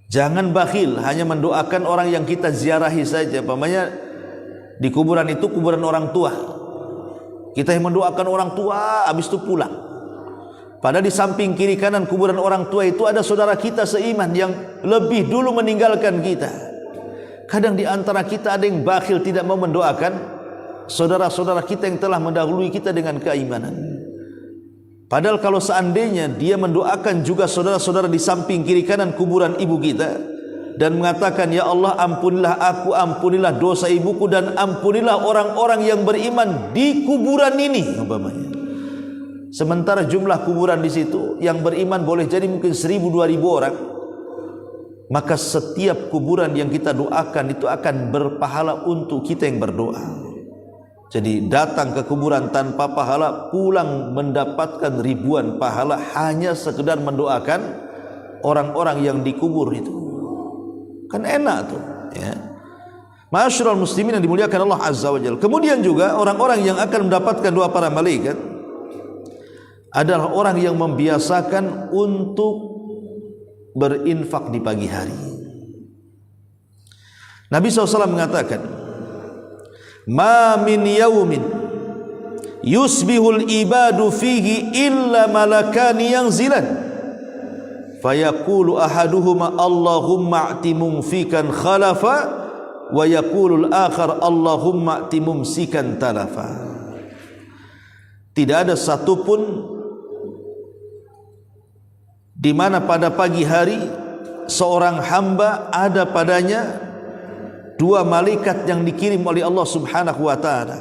Speaker 2: Jangan bakhil hanya mendoakan orang yang kita ziarahi saja. Pamannya di kuburan itu kuburan orang tua, kita yang mendoakan orang tua habis itu pulang. Padahal di samping kiri kanan kuburan orang tua itu ada saudara kita seiman yang lebih dulu meninggalkan kita. Kadang di antara kita ada yang bakhil, tidak mau mendoakan saudara-saudara kita yang telah mendahului kita dengan keimanan. Padahal kalau seandainya dia mendoakan juga saudara-saudara di samping kiri kanan kuburan ibu kita dan mengatakan, ya Allah ampunilah aku, ampunilah dosa ibuku, dan ampunilah orang-orang yang beriman di kuburan ini umpamanya. Sementara jumlah kuburan di situ yang beriman boleh jadi mungkin 1000-2000 orang, maka setiap kuburan yang kita doakan itu akan berpahala untuk kita yang berdoa. Jadi datang ke kuburan tanpa pahala, pulang mendapatkan ribuan pahala hanya sekedar mendoakan orang-orang yang dikubur itu. Kan enak tuh ya. Ma'asyiral muslimin yang dimuliakan Allah Azza wa Jalla. Kemudian juga orang-orang yang akan mendapatkan doa para malaikat adalah orang yang membiasakan untuk berinfak di pagi hari. Nabi SAW mengatakan, ma min yaumin yusbihul ibadu fihi illa malakani yanzilan fayaqulu ahaduhuma Allahumma a'ti mumfikan khalafa wa yaqulul akhar Allahumma a'ti mumsikan talafa. Tidak ada satupun di mana pada pagi hari seorang hamba ada padanya dua malaikat yang dikirim oleh Allah Subhanahu wa taala.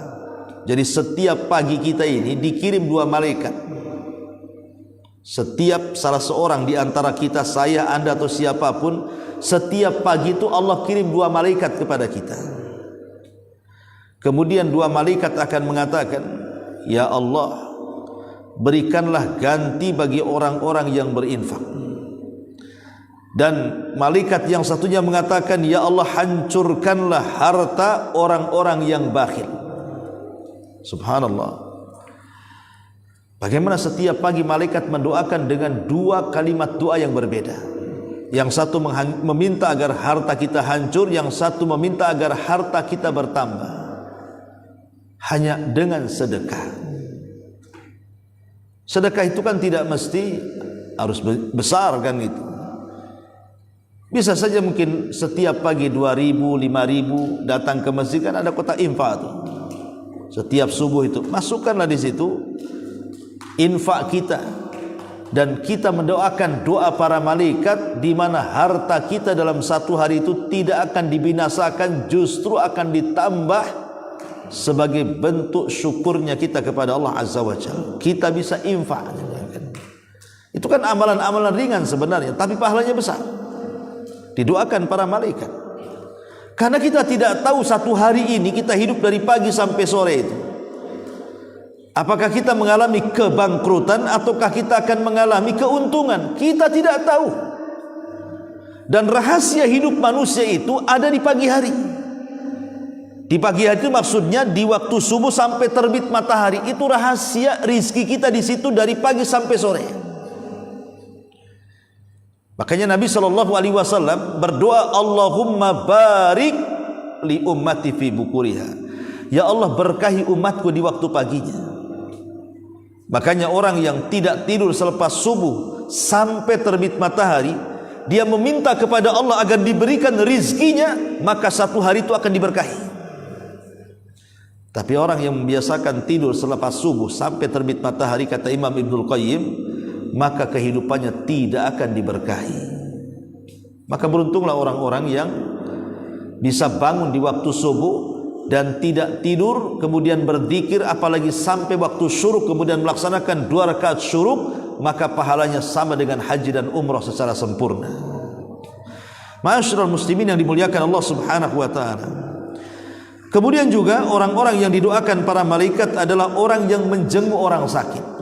Speaker 2: Jadi setiap pagi kita ini dikirim dua malaikat. Setiap salah seorang di antara kita, saya, Anda atau siapapun, setiap pagi itu Allah kirim dua malaikat kepada kita. Kemudian dua malaikat akan mengatakan, "Ya Allah, berikanlah ganti bagi orang-orang yang berinfak." Dan malaikat yang satunya mengatakan, "Ya Allah, hancurkanlah harta orang-orang yang bakhil." Subhanallah. Bagaimana setiap pagi malaikat mendoakan dengan dua kalimat doa yang berbeda. Yang satu meminta agar harta kita hancur, yang satu meminta agar harta kita bertambah. Hanya dengan sedekah. Sedekah itu kan tidak mesti harus besar kan itu. Bisa saja mungkin setiap pagi 2.000, 5.000 datang ke masjid, kan ada kotak infak tuh. Setiap subuh itu masukkanlah di situ infak kita, dan kita mendoakan doa para malaikat di mana harta kita dalam satu hari itu tidak akan dibinasakan, justru akan ditambah sebagai bentuk syukurnya kita kepada Allah Azza wa Jalla. Kita bisa infak. Itu kan amalan-amalan ringan sebenarnya, tapi pahalanya besar. Didoakan para malaikat. Karena kita tidak tahu satu hari ini kita hidup dari pagi sampai sore itu, apakah kita mengalami kebangkrutan ataukah kita akan mengalami keuntungan? Kita tidak tahu. Dan rahasia hidup manusia itu ada di pagi hari. Di pagi hari itu maksudnya di waktu subuh sampai terbit matahari. Itu rahasia rizki kita di situ dari pagi sampai sore. Makanya Nabi SAW berdoa, "Allahumma barik li ummati fi bukuriha." Ya Allah, berkahi umatku di waktu paginya. Makanya orang yang tidak tidur selepas subuh sampai terbit matahari, dia meminta kepada Allah agar diberikan rizkinya, maka satu hari itu akan diberkahi. Tapi orang yang membiasakan tidur selepas subuh sampai terbit matahari, kata Imam Ibnul Qayyim, maka kehidupannya tidak akan diberkahi. Maka beruntunglah orang-orang yang bisa bangun di waktu subuh dan tidak tidur, kemudian berzikir, apalagi sampai waktu syuruk, kemudian melaksanakan 2 rakaat syuruk, maka pahalanya sama dengan haji dan umrah secara sempurna. Ma'asyiral muslimin yang dimuliakan Allah Subhanahu wa taala. Kemudian juga orang-orang yang didoakan para malaikat adalah orang yang menjenguk orang sakit.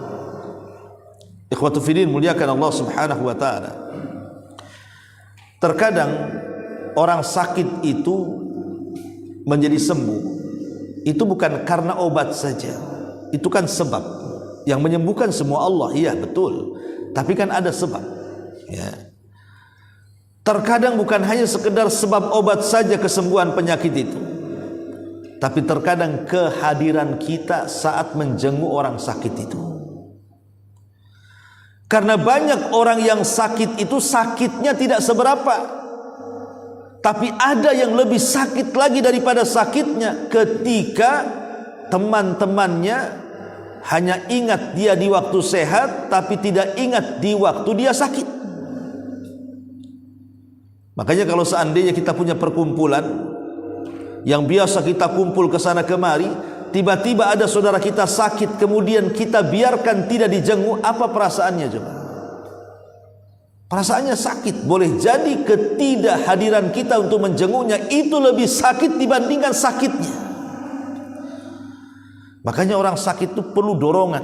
Speaker 2: Ikhwatu fillah muliakan Allah Subhanahu wa taala. Terkadang orang sakit itu menjadi sembuh, itu bukan karena obat saja. Itu kan sebab. Yang menyembuhkan semua Allah, iya betul. Tapi kan ada sebab. Ya. Terkadang bukan hanya sekedar sebab obat saja kesembuhan penyakit itu, tapi terkadang kehadiran kita saat menjenguk orang sakit itu. Karena banyak orang yang sakit itu sakitnya tidak seberapa, tapi ada yang lebih sakit lagi daripada sakitnya ketika teman-temannya hanya ingat dia di waktu sehat, tapi tidak ingat di waktu dia sakit. Makanya kalau seandainya kita punya perkumpulan yang biasa kita kumpul ke sana kemari, tiba-tiba ada saudara kita sakit, kemudian kita biarkan tidak dijenguk, apa perasaannya coba? Perasaannya sakit. Boleh jadi ketidakhadiran kita untuk menjenguknya itu lebih sakit dibandingkan sakitnya. Makanya orang sakit itu perlu dorongan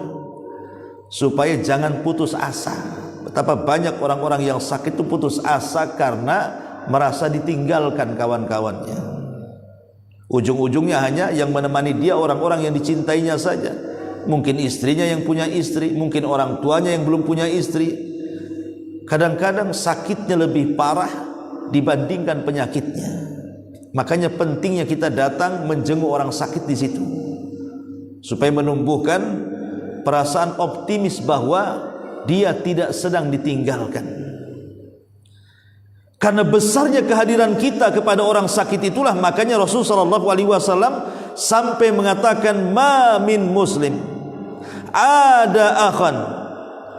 Speaker 2: supaya jangan putus asa. Betapa banyak orang-orang yang sakit itu putus asa karena merasa ditinggalkan kawan-kawannya. Ujung-ujungnya hanya yang menemani dia orang-orang yang dicintainya saja. Mungkin istrinya yang punya istri, mungkin orang tuanya yang belum punya istri. Kadang-kadang sakitnya lebih parah dibandingkan penyakitnya. Makanya pentingnya kita datang menjenguk orang sakit di situ, supaya menumbuhkan perasaan optimis bahwa dia tidak sedang ditinggalkan. Karena besarnya kehadiran kita kepada orang sakit itulah, makanya Rasulullah SAW sampai mengatakan, "Ma min muslim ada akhan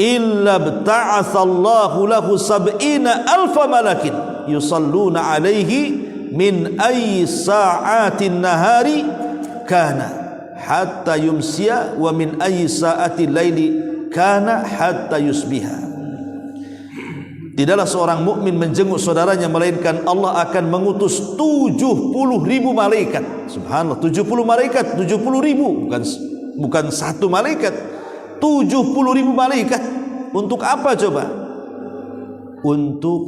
Speaker 2: illa bta'atsallahu lahu sab'ina alfa malakin yusalluna alaihi min ayyi sa'atin nahari kana hatta yumsiya wa min ayyi sa'ati laili kana hatta yusbiha. Tidaklah seorang mukmin menjenguk saudaranya melainkan Allah akan mengutus 70.000 malaikat. Subhanallah, 70 malaikat, 70.000, bukan satu malaikat, 70.000 malaikat. Untuk apa coba? Untuk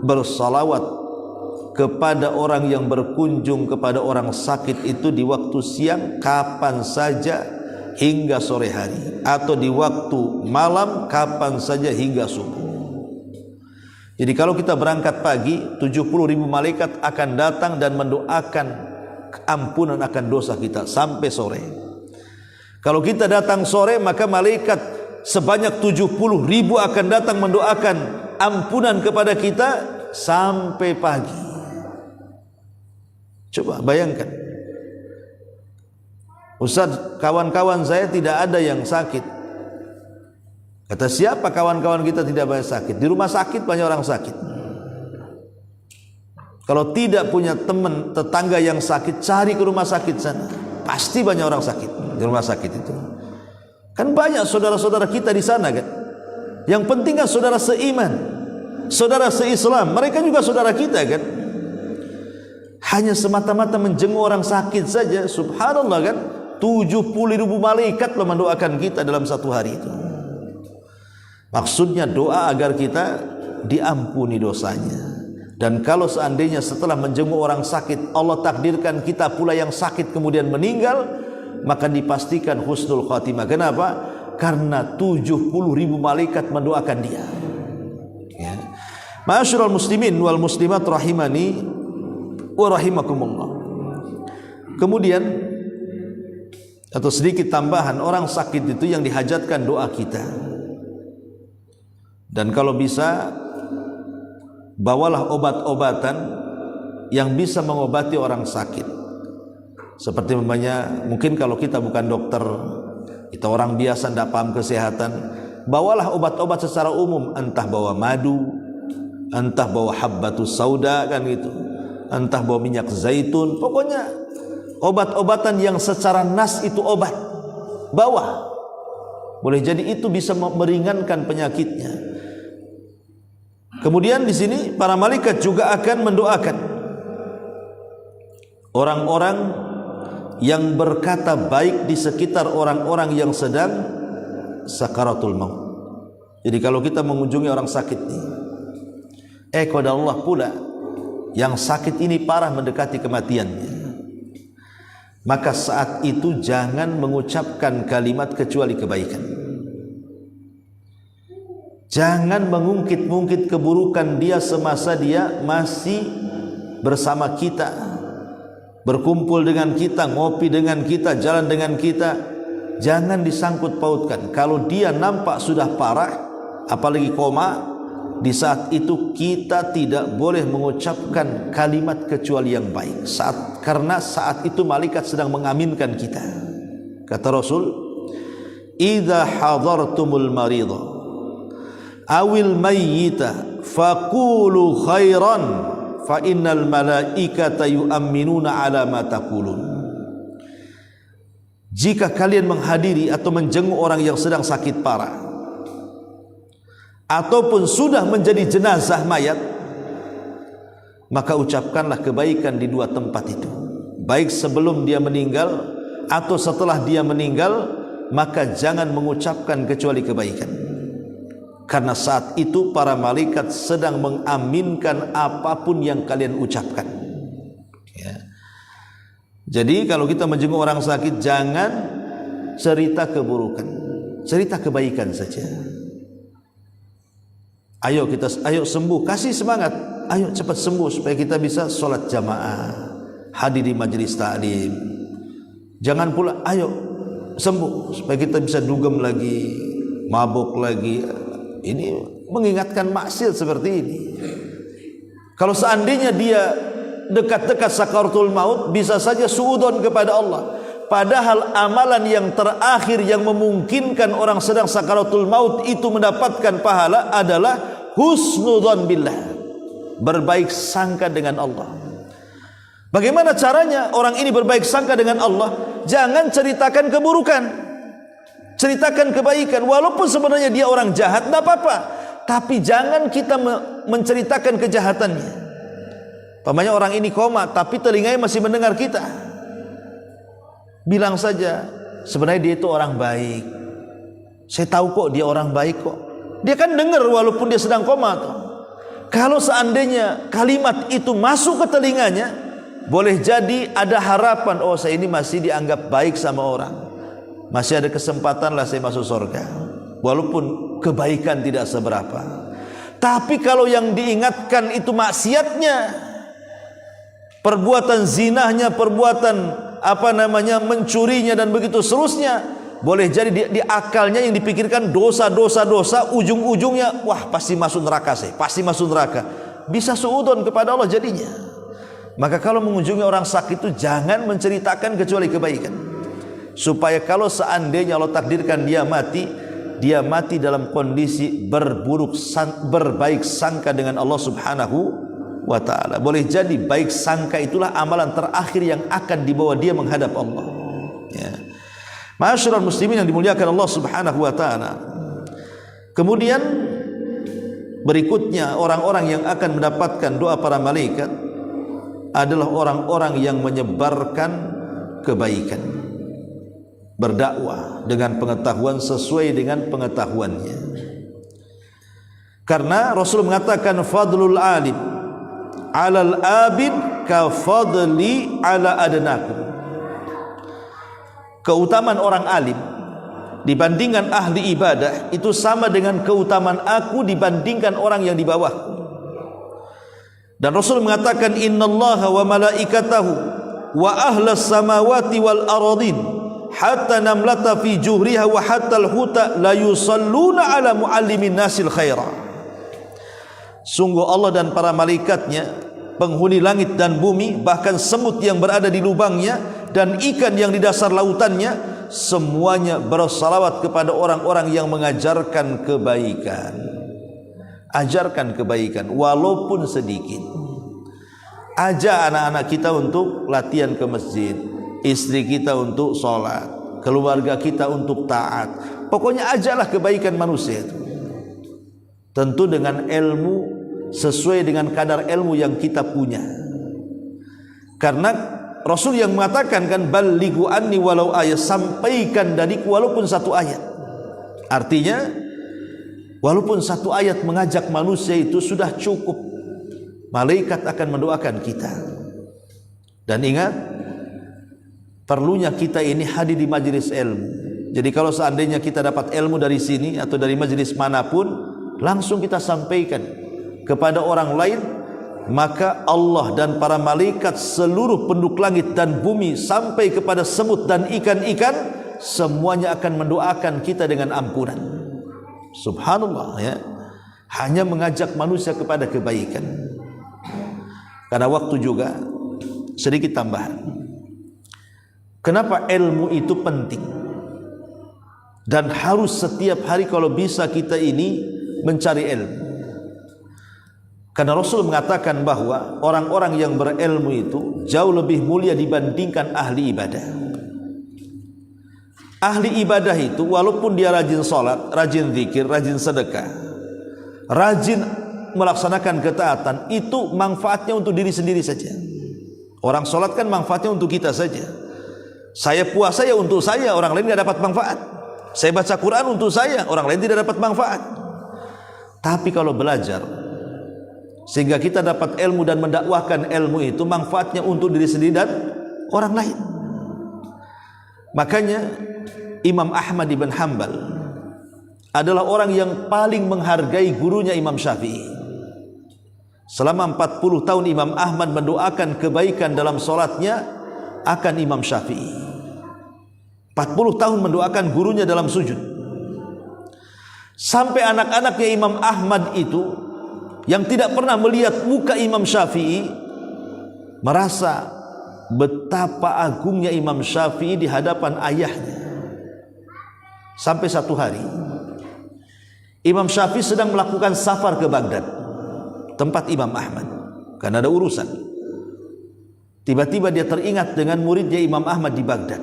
Speaker 2: bersalawat kepada orang yang berkunjung kepada orang sakit itu di waktu siang kapan saja hingga sore hari, atau di waktu malam kapan saja hingga subuh. Jadi kalau kita berangkat pagi, 70.000 malaikat akan datang dan mendoakan ampunan akan dosa kita sampai sore. Kalau kita datang sore, maka malaikat sebanyak 70.000 akan datang mendoakan ampunan kepada kita sampai pagi. Coba bayangkan, Ustaz, kawan-kawan saya tidak ada yang sakit. Kata siapa kawan-kawan kita tidak banyak sakit? Di rumah sakit banyak orang sakit. Kalau tidak punya teman tetangga yang sakit, cari ke rumah sakit sana. Pasti banyak orang sakit di rumah sakit itu. Kan banyak saudara-saudara kita di sana kan. Yang penting kan saudara seiman, saudara seislam, mereka juga saudara kita kan. Hanya semata-mata menjenguk orang sakit saja, subhanallah kan, 70.000 malaikat loh mendoakan kita dalam satu hari itu. Maksudnya doa agar kita diampuni dosanya. Dan kalau seandainya setelah menjenguk orang sakit Allah takdirkan kita pula yang sakit kemudian meninggal, maka dipastikan husnul khatimah. Kenapa? Karena 70.000 malaikat mendoakan dia ya. Ma'asyiral muslimin wal muslimat rahimani wa rahimakumullah. Kemudian atau sedikit tambahan, orang sakit itu yang dihajatkan doa kita. Dan kalau bisa, bawalah obat-obatan yang bisa mengobati orang sakit. Seperti mungkin kalau kita bukan dokter, kita orang biasa tidak paham kesehatan, bawalah obat-obat secara umum. Entah bawa madu, entah bawa habbatus sauda kan gitu, entah bawa minyak zaitun. Pokoknya obat-obatan yang secara nas itu obat, bawa. Boleh jadi itu bisa meringankan penyakitnya. Kemudian di sini para malaikat juga akan mendoakan orang-orang yang berkata baik di sekitar orang-orang yang sedang sakaratul maut. Jadi kalau kita mengunjungi orang sakit nih, kepada Allah pula yang sakit ini parah mendekati kematiannya, maka saat itu jangan mengucapkan kalimat kecuali kebaikan. Jangan mengungkit-ungkit keburukan dia semasa dia masih bersama kita, berkumpul dengan kita, ngopi dengan kita, jalan dengan kita. Jangan disangkut pautkan. Kalau dia nampak sudah parah, apalagi koma, di saat itu kita tidak boleh mengucapkan kalimat kecuali yang baik. Karena saat itu malaikat sedang mengaminkan kita. Kata Rasul, "Idza hadartumul maridha awil mayyita faqulu khairan fa innal malaikata yu'minuna ala ma taqulun." Jika kalian menghadiri atau menjenguk orang yang sedang sakit parah ataupun sudah menjadi jenazah mayat, maka ucapkanlah kebaikan di dua tempat itu, baik sebelum dia meninggal atau setelah dia meninggal. Maka jangan mengucapkan kecuali kebaikan, karena saat itu para malaikat sedang mengaminkan apapun yang kalian ucapkan ya. Jadi kalau kita menjenguk orang sakit, jangan cerita keburukan, cerita kebaikan saja. Ayo sembuh, kasih semangat, ayo cepat sembuh supaya kita bisa sholat jamaah, hadir di majelis ta'lim. Jangan pula ayo sembuh supaya kita bisa dugem lagi, mabuk lagi. Ini mengingatkan maksiat seperti ini. Kalau seandainya dia dekat-dekat sakaratul maut, bisa saja suudzon kepada Allah. padahal amalan yang terakhir yang memungkinkan orang sedang sakaratul maut itu mendapatkan pahala adalah husnudzon billah, berbaik sangka dengan Allah. Bagaimana caranya orang ini berbaik sangka dengan Allah? Jangan ceritakan keburukan, ceritakan kebaikan. Walaupun sebenarnya dia orang jahat, tidak apa-apa, tapi jangan kita menceritakan kejahatannya. Pamannya orang ini koma, tapi telinganya masih mendengar kita. Bilang saja, sebenarnya dia itu orang baik. Saya tahu kok dia orang baik kok. Dia kan dengar walaupun dia sedang koma tuh. Kalau seandainya kalimat itu masuk ke telinganya, boleh jadi ada harapan, oh saya ini masih dianggap baik sama orang, masih ada kesempatan lah saya masuk surga, walaupun kebaikan tidak seberapa. Tapi kalau yang diingatkan itu maksiatnya, perbuatan zinahnya, perbuatan mencurinya dan begitu seterusnya, boleh jadi di akalnya yang dipikirkan dosa, ujung-ujungnya wah pasti masuk neraka, pasti masuk neraka, bisa suudon kepada Allah jadinya. Maka kalau mengunjungi orang sakit itu jangan menceritakan kecuali kebaikan, supaya kalau seandainya Allah takdirkan dia mati dalam kondisi berbaik sangka dengan Allah Subhanahu wa ta'ala. Boleh jadi baik sangka itulah amalan terakhir yang akan dibawa dia menghadap Allah, ya. Ma'asyiral muslimin yang dimuliakan Allah Subhanahu wa ta'ala. Kemudian berikutnya orang-orang yang akan mendapatkan doa para malaikat adalah orang-orang yang menyebarkan kebaikan, berdakwah dengan pengetahuan sesuai dengan pengetahuannya. Karena Rasul mengatakan fadlul alim alal abid ka fadli ala adnakum. Keutamaan orang alim dibandingkan ahli ibadah itu sama dengan keutamaan aku dibandingkan orang yang di bawahku. Dan Rasul mengatakan innallaha wa malaikatahu wa ahlas samawati wal aradin hatta namlata fi juhriha wa hatta al-huta la yusalluna ala muallimin nasil khaira. Sungguh Allah dan para malaikatnya, penghuni langit dan bumi, bahkan semut yang berada di lubangnya dan ikan yang di dasar lautannya, semuanya bersalawat kepada orang-orang yang mengajarkan kebaikan. Ajarkan kebaikan walaupun sedikit. Ajak anak-anak kita untuk latihan ke masjid, istri kita untuk sholat, keluarga kita untuk taat. Pokoknya ajaklah kebaikan manusia itu. Tentu dengan ilmu, sesuai dengan kadar ilmu yang kita punya. Karena Rasul yang mengatakan kan balighu anni walau ayat, sampaikan dariku walaupun satu ayat. Artinya walaupun satu ayat mengajak manusia itu sudah cukup. Malaikat akan mendoakan kita. Dan ingat, perlunya kita ini hadir di majelis ilmu. Jadi kalau seandainya kita dapat ilmu dari sini atau dari majelis manapun, langsung kita sampaikan kepada orang lain, maka Allah dan para malaikat, seluruh penduduk langit dan bumi, sampai kepada semut dan ikan-ikan, semuanya akan mendoakan kita dengan ampunan. Subhanallah, ya. Hanya mengajak manusia kepada kebaikan. Karena waktu juga sedikit tambahan. Kenapa ilmu itu penting? Dan harus setiap hari kalau bisa kita ini mencari ilmu. Karena Rasul mengatakan bahwa orang-orang yang berilmu itu jauh lebih mulia dibandingkan ahli ibadah. Ahli ibadah itu walaupun dia rajin sholat, rajin zikir, rajin sedekah, rajin melaksanakan ketaatan, itu manfaatnya untuk diri sendiri saja. Orang sholat kan manfaatnya untuk kita saja. Saya puasa ya untuk saya, orang lain tidak dapat manfaat. Saya baca Quran untuk saya, orang lain tidak dapat manfaat. Tapi kalau belajar sehingga kita dapat ilmu dan mendakwahkan ilmu itu, manfaatnya untuk diri sendiri dan orang lain. Makanya Imam Ahmad ibn Hanbal adalah orang yang paling menghargai gurunya Imam Syafi'i. Selama 40 tahun Imam Ahmad mendoakan kebaikan dalam solatnya akan Imam Syafi'i. 40 tahun mendoakan gurunya dalam sujud. Sampai anak-anaknya Imam Ahmad itu yang tidak pernah melihat muka Imam Syafi'i merasa betapa agungnya Imam Syafi'i di hadapan ayahnya. Sampai satu hari Imam Syafi'i sedang melakukan safar ke Baghdad, tempat Imam Ahmad, karena ada urusan. Tiba-tiba dia teringat dengan muridnya Imam Ahmad di Baghdad.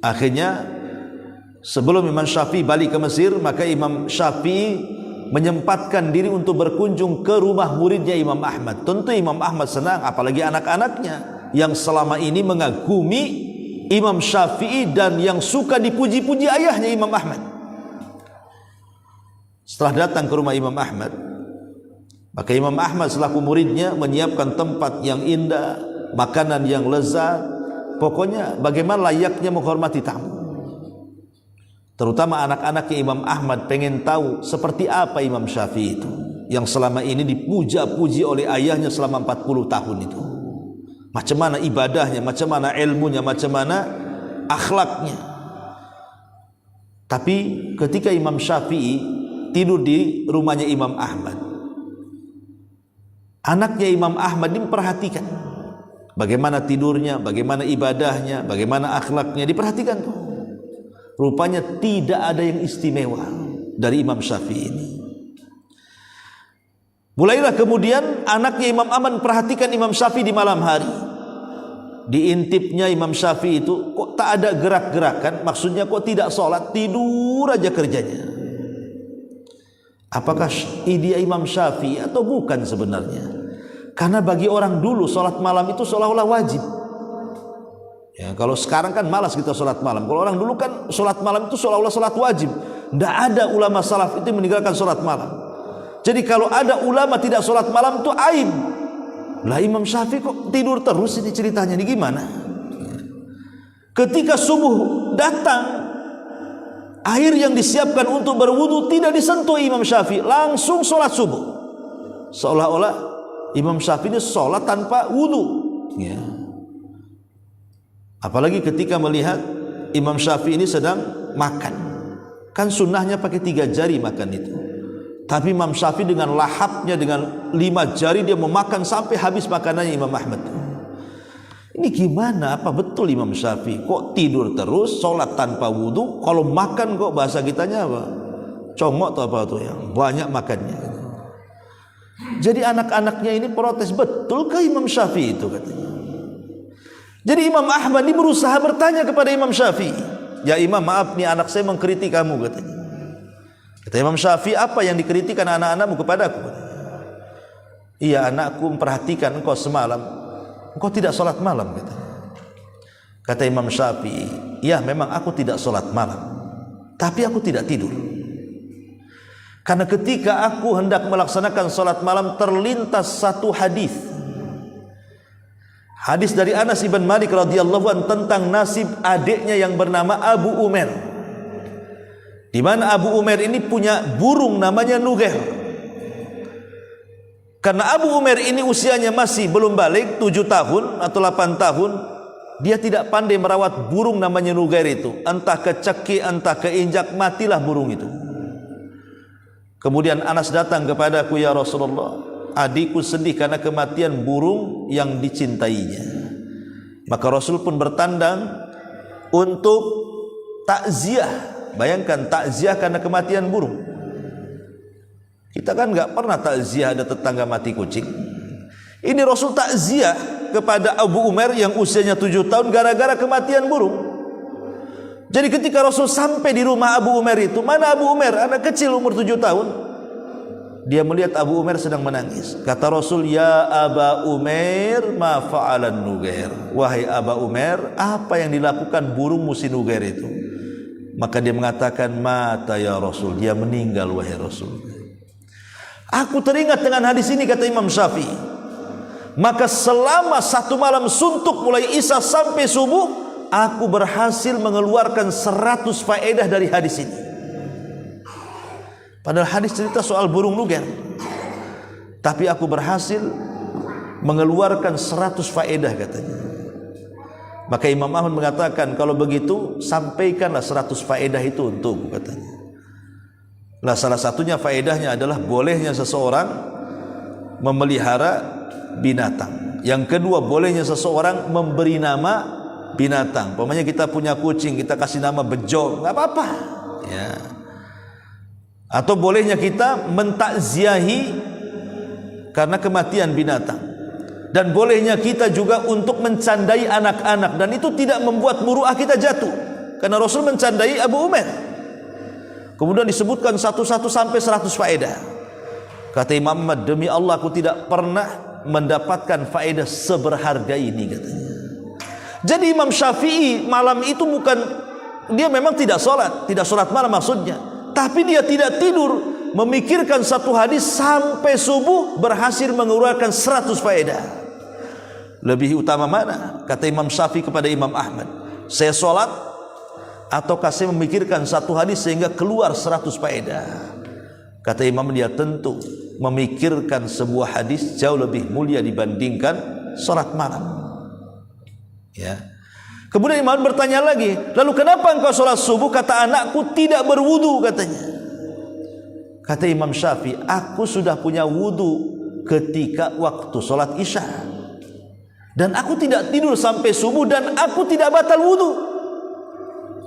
Speaker 2: Akhirnya sebelum Imam Syafi'i balik ke Mesir, maka Imam Syafi'i menyempatkan diri untuk berkunjung ke rumah muridnya Imam Ahmad. Tentu Imam Ahmad senang, apalagi anak-anaknya yang selama ini mengagumi Imam Syafi'i dan yang suka dipuji-puji ayahnya Imam Ahmad. Setelah datang ke rumah Imam Ahmad, maka Imam Ahmad selaku muridnya menyiapkan tempat yang indah, makanan yang lezat, pokoknya bagaimana layaknya menghormati tamu. Terutama anak-anaknya Imam Ahmad pengen tahu seperti apa Imam Syafi'i itu yang selama ini dipuja-puji oleh ayahnya selama 40 tahun itu. Macam mana ibadahnya, macam mana ilmunya, macam mana akhlaknya. Tapi ketika Imam Syafi'i tidur di rumahnya Imam Ahmad, anaknya Imam Ahmad diperhatikan bagaimana tidurnya, bagaimana ibadahnya, bagaimana akhlaknya, diperhatikan tuh. Rupanya tidak ada yang istimewa dari Imam Syafi'i ini. Mulailah kemudian anaknya Imam Ahmad perhatikan Imam Syafi'i di malam hari. Diintipnya Imam Syafi'i itu kok tak ada gerak-gerakan, maksudnya kok tidak sholat, tidur aja kerjanya. Apakah dia Imam Syafi'i atau bukan sebenarnya? Karena bagi orang dulu sholat malam itu seolah-olah wajib. Ya, kalau sekarang kan malas kita sholat malam. Kalau orang dulu kan sholat malam itu seolah-olah sholat wajib. Tidak ada ulama salaf itu meninggalkan sholat malam. Jadi kalau ada ulama tidak sholat malam itu aib. Lah Imam Syafi'i kok tidur terus, ini ceritanya ini gimana? Ketika subuh datang, air yang disiapkan untuk berwudu tidak disentuh Imam Syafi'i, langsung sholat subuh. Seolah-olah Imam Syafi'i ini sholat tanpa wudu. Ya. Apalagi ketika melihat Imam Syafi'i ini sedang makan, kan sunnahnya pakai 3 jari makan itu. Tapi Imam Syafi'i dengan lahapnya, dengan 5 jari dia memakan sampai habis makanannya Imam Ahmad. Ini gimana? Apa betul Imam Syafi'i kok tidur terus, sholat tanpa wudu? Kalau makan kok bahasa kitanya apa? Congok atau apa tuh yang banyak makannya. Jadi anak-anaknya ini protes, betul ke Imam Syafi'i itu katanya. Jadi Imam Ahmad ini berusaha bertanya kepada Imam Syafi'i, ya Imam, maaf nih anak saya mengkritik kamu katanya. Kata Imam Syafi'i, apa yang dikritikkan anak-anakmu kepadaku? Iya, anakku memperhatikan engkau semalam, engkau tidak sholat malam katanya. Kata Imam Syafi'i, ya memang aku tidak sholat malam, tapi aku tidak tidur. Karena ketika aku hendak melaksanakan sholat malam terlintas satu hadis. Hadis dari Anas ibn Malik radhiyallahu anhu tentang nasib adiknya yang bernama Abu Umair. Di mana Abu Umair ini punya burung namanya Nugair. Karena Abu Umair ini usianya masih belum balik 7 tahun atau 8 tahun, dia tidak pandai merawat burung namanya Nugair itu. Entah kecekik, entah keinjak, matilah burung itu. Kemudian Anas datang kepadaku, ya Rasulullah, adikku sedih karena kematian burung yang dicintainya. Maka Rasul pun bertandang untuk takziah. Bayangkan takziah karena kematian burung. Kita kan nggak pernah takziah ada tetangga mati kucing. Ini Rasul takziah kepada Abu Umair yang usianya 7 tahun gara-gara kematian burung. Jadi ketika Rasul sampai di rumah Abu Umair itu, mana Abu Umair? Anak kecil umur 7 tahun. Dia melihat Abu Umair sedang menangis. Kata Rasul, ya Aba Umair, ma fa'alan Nugair. Wahai Aba Umair, apa yang dilakukan burungmu si Nugair itu? Maka dia mengatakan, mata ya Rasul, dia meninggal wahai Rasul. Aku teringat dengan hadis ini, kata Imam Syafi'i. Maka selama 1 malam suntuk mulai Isya sampai subuh, aku berhasil mengeluarkan 100 faedah dari hadis ini. Padahal hadis cerita soal burung Nugair, tapi aku berhasil mengeluarkan 100 faedah katanya. Maka Imam Ahmad mengatakan, kalau begitu sampaikanlah 100 faedah itu untukku katanya. Nah, salah satunya faedahnya adalah bolehnya seseorang memelihara binatang. Yang kedua, bolehnya seseorang memberi nama binatang. Umpamanya kita punya kucing, kita kasih nama Bejo, nggak apa-apa. Ya. Atau bolehnya kita mentakziahi karena kematian binatang. Dan bolehnya kita juga untuk mencandai anak-anak, dan itu tidak membuat muruah kita jatuh. Karena Rasul mencandai Abu Umair. Kemudian disebutkan satu-satu sampai 100 faedah. Kata Imam Ahmad, demi Allah aku tidak pernah mendapatkan faedah seberharga ini, katanya. Jadi Imam Syafi'i malam itu bukan, dia memang tidak sholat malam maksudnya, tapi dia tidak tidur memikirkan satu hadis sampai subuh, berhasil mengeluarkan 100 faedah. Lebih utama mana? Kata Imam Syafi'i kepada Imam Ahmad, saya sholat ataukah saya memikirkan satu hadis sehingga keluar 100 faedah? Kata Imam, dia tentu memikirkan sebuah hadis jauh lebih mulia dibandingkan sholat malam. Ya. Kemudian Imam bertanya lagi, lalu kenapa engkau sholat subuh? Kata, anakku tidak berwudu, katanya. Kata Imam Syafi'i, aku sudah punya wudu ketika waktu sholat isya, dan aku tidak tidur sampai subuh, dan aku tidak batal wudu,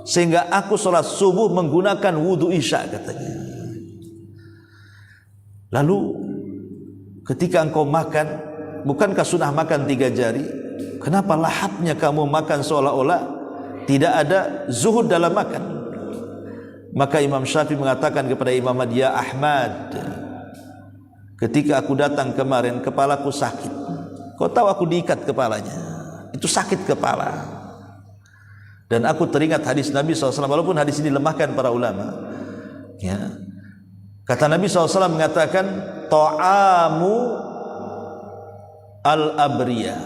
Speaker 2: sehingga aku sholat subuh menggunakan wudu isya, katanya. Lalu ketika engkau makan, bukankah sunnah makan 3 jari? Kenapa lahapnya kamu makan seolah-olah tidak ada zuhud dalam makan? Maka Imam Syafi'i mengatakan kepada Imam Ahmad, ya Ahmad, ketika aku datang kemarin kepalaku sakit. Kau tahu aku diikat kepalanya, itu sakit kepala. Dan aku teringat hadis Nabi SAW, walaupun hadis ini lemahkan para ulama, ya. Kata Nabi SAW mengatakan, ta'amu al-abriya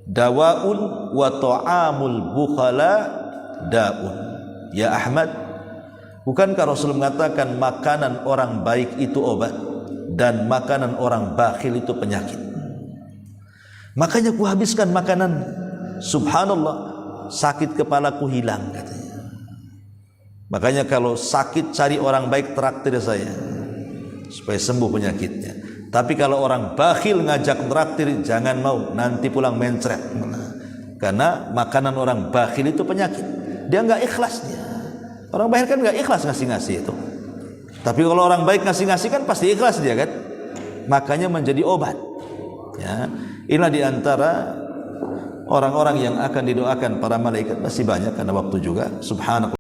Speaker 2: dawaun wa ta'amul bukhala daun. Ya Ahmad, bukankah Rasul mengatakan makanan orang baik itu obat dan makanan orang bakhil itu penyakit? Makanya ku habiskan makanan, subhanallah, sakit kepalaku hilang, katanya. Makanya kalau sakit cari orang baik, traktir saya supaya sembuh penyakitnya. Tapi kalau orang bakhil ngajak traktir, jangan mau, nanti pulang mencret. Karena makanan orang bakhil itu penyakit, dia nggak ikhlas dia. Orang bakhil kan nggak ikhlas ngasih-ngasih itu. Tapi kalau orang baik ngasih-ngasih kan pasti ikhlas dia kan. Makanya menjadi obat. Ya, inilah diantara orang-orang yang akan didoakan para malaikat. Masih banyak karena waktu juga. Subhanallah.